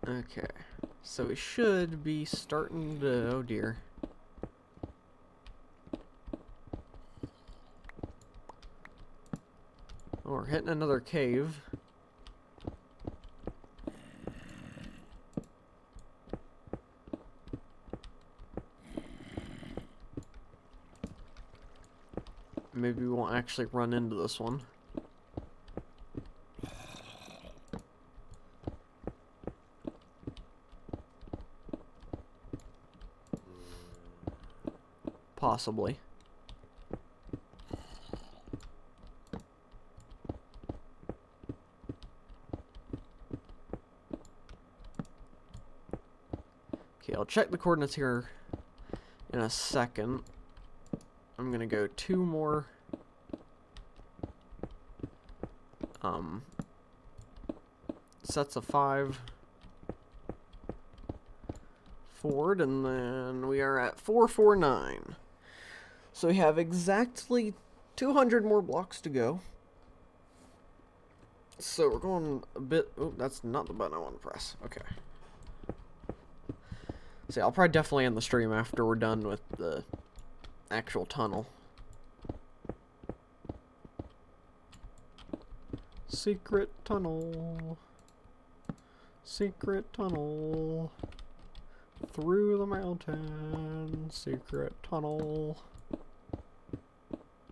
Okay, so we should be starting to, oh dear. Oh, we're hitting another cave. Maybe we won't actually run into this one. Possibly. Okay, I'll check the coordinates here in a second. I'm gonna go 2 more sets of 5 forward, and then we are at 449. So we have exactly 200 more blocks to go. So we're going a bit... Oh, that's not the button I want to press. Okay. So I'll probably definitely end the stream after we're done with the actual tunnel. Secret tunnel. Secret tunnel. Through the mountain. Secret tunnel.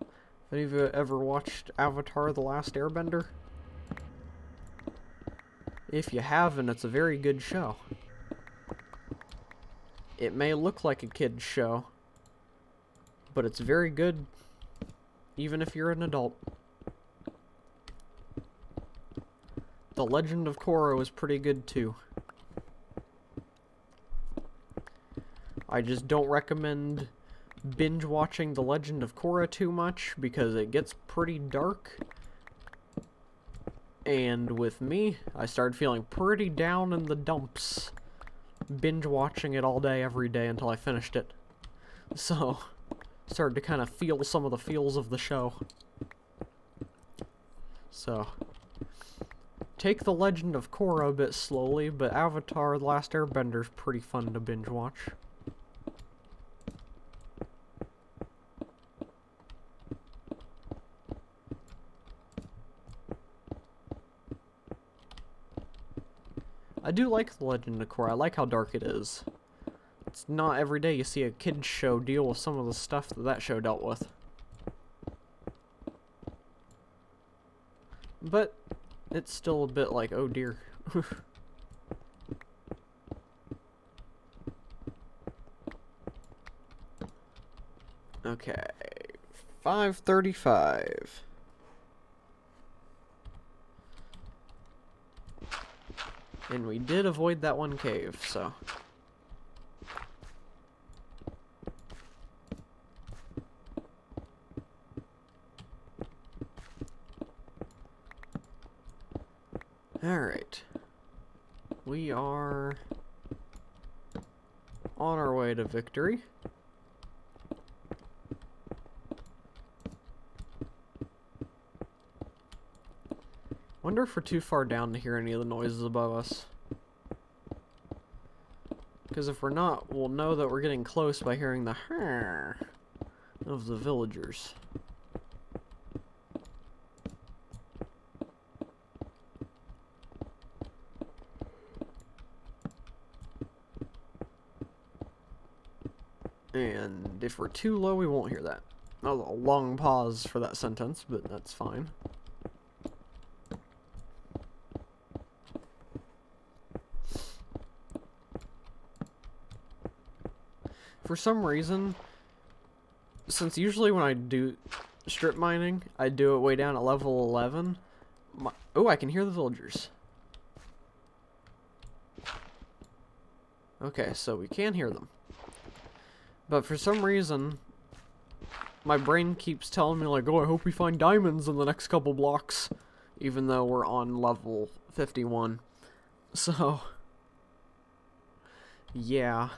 Have any of you ever watched Avatar: The Last Airbender? If you haven't, it's a very good show. It may look like a kid's show, but it's very good, even if you're an adult. The Legend of Korra is pretty good too. I just don't recommend binge watching The Legend of Korra too much, because it gets pretty dark. And with me, I started feeling pretty down in the dumps, binge watching it all day, every day, until I finished it. So, started to kind of feel some of the feels of the show. So, take The Legend of Korra a bit slowly, but Avatar: The Last Airbender is pretty fun to binge watch. I do like The Legend of Korra. I like how dark it is. It's not every day you see a kid's show deal with some of the stuff that show dealt with. But it's still a bit like, oh dear. Okay, 5:35. And we did avoid that one cave, so. Alright. We are on our way to victory. Wonder if we're too far down to hear any of the noises above us. Because if we're not, we'll know that we're getting close by hearing the "Harr" of the villagers. And if we're too low, we won't hear that. That was a long pause for that sentence, but that's fine. For some reason, since usually when I do strip mining, I do it way down at level 11. Oh, I can hear the villagers. Okay, so we can hear them. But for some reason, my brain keeps telling me, like, oh, I hope we find diamonds in the next couple blocks. Even though we're on level 51. So, yeah.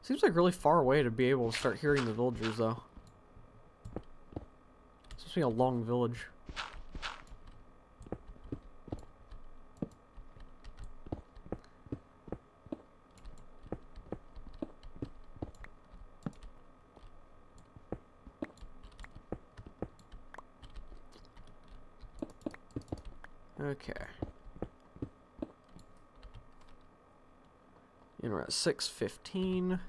Seems like really far away to be able to start hearing the villagers, though. It's supposed to be a long village. Okay. And we're at 6:15.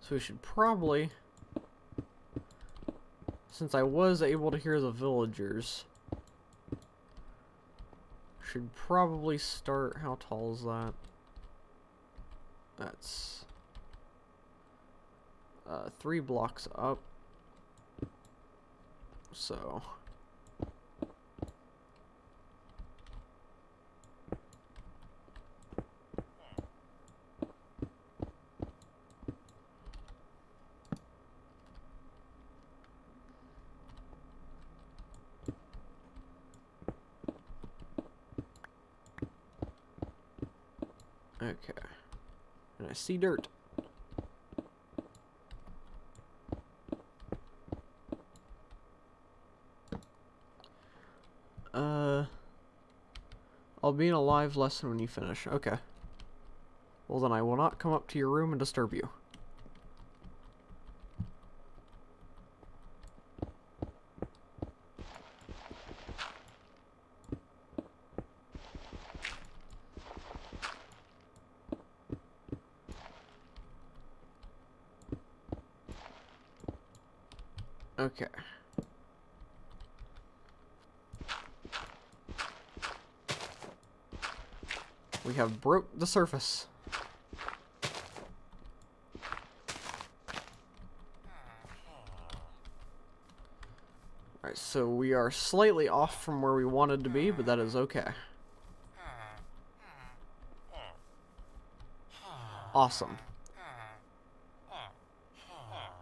So we should probably, since I was able to hear the villagers, should probably start, how tall is that? That's 3 blocks up. So... Okay. And I see dirt. I'll be in a live lesson when you finish. Okay. Well, then I will not come up to your room and disturb you. Okay. We have broke the surface. Alright, so we are slightly off from where we wanted to be, but that is okay. Awesome.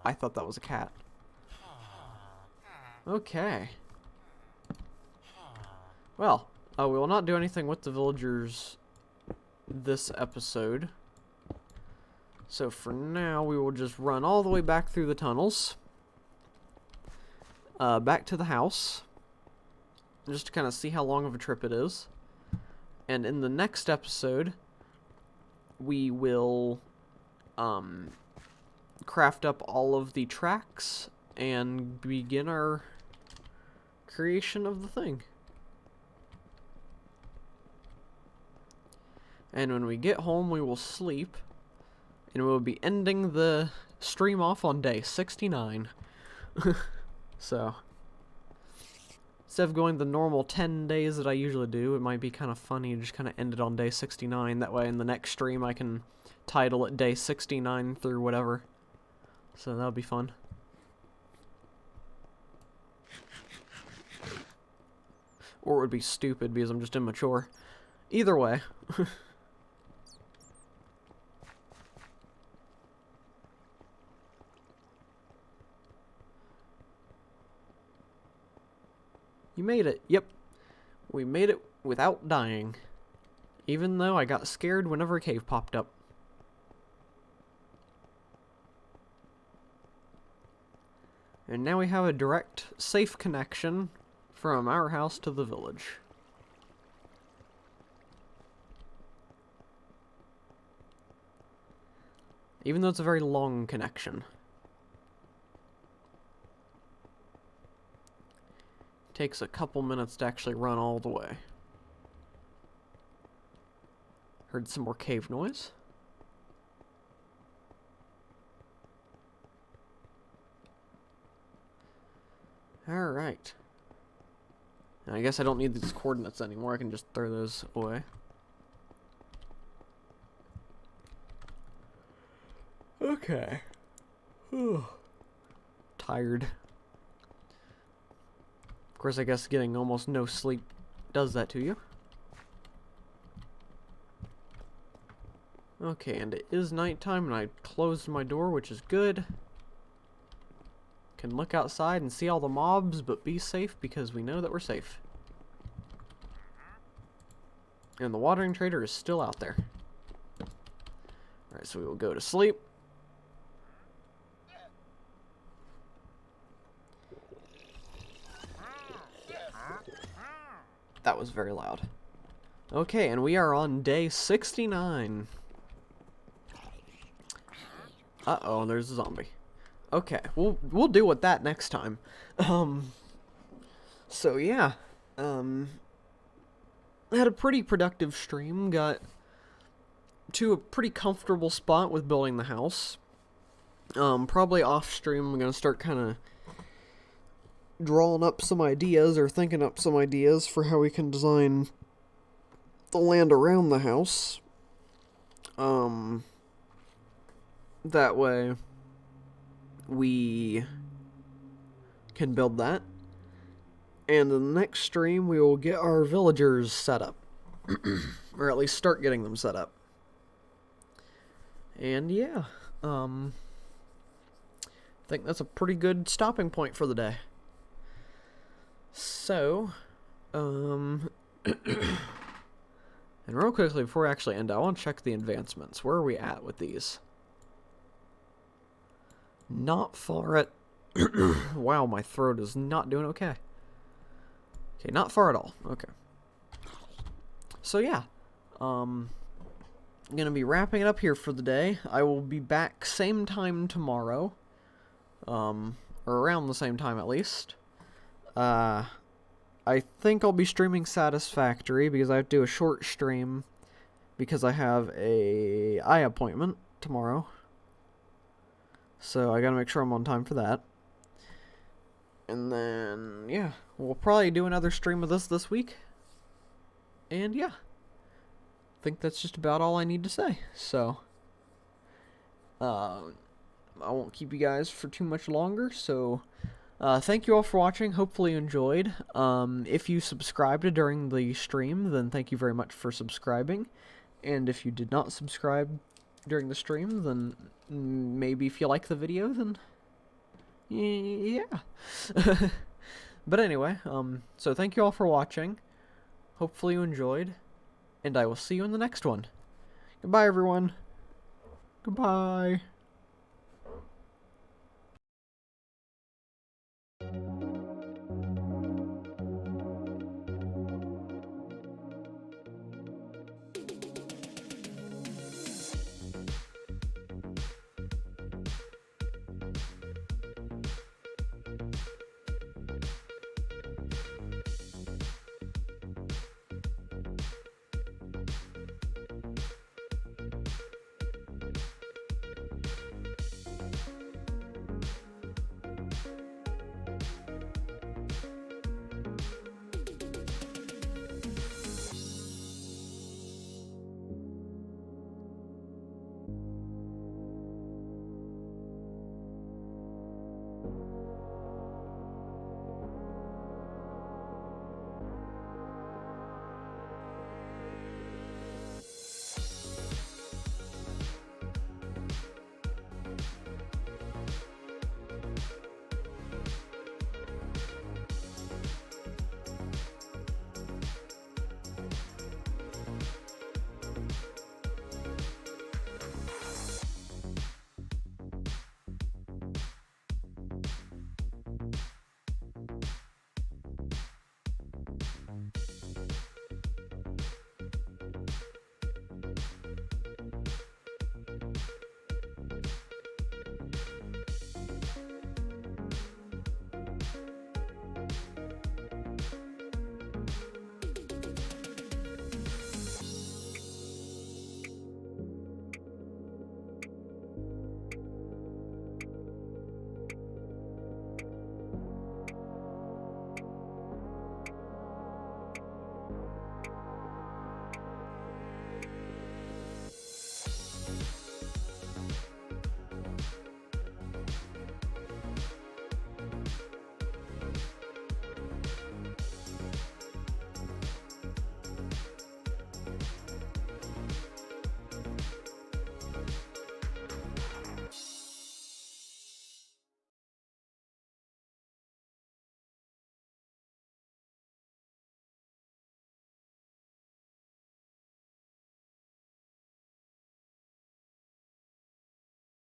I thought that was a cat. Okay. Well, we will not do anything with the villagers this episode. So for now, we will just run all the way back through the tunnels. Back to the house. Just to kind of see how long of a trip it is. And in the next episode, we will craft up all of the tracks and begin our creation of the thing. And when we get home, we will sleep. And we'll be ending the stream off on day 69. So, instead of going the normal 10 days that I usually do, it might be kind of funny to just kind of end it on day 69. That way in the next stream I can title it day 69 through whatever. So that'll be fun. Or it would be stupid because I'm just immature. Either way. You made it. Yep. We made it without dying. Even though I got scared whenever a cave popped up. And now we have a direct, safe connection from our house to the village. Even though it's a very long connection. Takes a couple minutes to actually run all the way. Heard some more cave noise. Alright. I guess I don't need these coordinates anymore. I can just throw those away. Okay. Tired. Of course, I guess getting almost no sleep does that to you. Okay, and it is nighttime, and I closed my door, which is good. Can look outside and see all the mobs, but be safe because we know that we're safe. And the watering trader is still out there. Alright, so we will go to sleep. That was very loud. Okay, and we are on day 69. Uh-oh, there's a zombie. Okay, we'll deal with that next time. So yeah. Had a pretty productive stream, got to a pretty comfortable spot with building the house. Probably off stream I'm gonna start kinda drawing up some ideas or thinking up some ideas for how we can design the land around the house. That way we can build that. And in the next stream, we will get our villagers set up. Or at least start getting them set up. And yeah, I think that's a pretty good stopping point for the day. So, and real quickly, before we actually end, I want to check the advancements. Where are we at with these? Not far at... Wow, my throat is not doing okay. Okay, not far at all. Okay. So yeah, I'm gonna be wrapping it up here for the day. I will be back same time tomorrow. Or around the same time at least. I think I'll be streaming Satisfactory because I have to do a short stream because I have a eye appointment tomorrow. So I gotta make sure I'm on time for that. And then, yeah, we'll probably do another stream of this week. And yeah, I think that's just about all I need to say. So, I won't keep you guys for too much longer. So, thank you all for watching. Hopefully you enjoyed. If you subscribed during the stream, then thank you very much for subscribing. And if you did not subscribe during the stream, then maybe if you like the video, then yeah. But anyway, so thank you all for watching. Hopefully you enjoyed, and I will see you in the next one. Goodbye, everyone. Goodbye.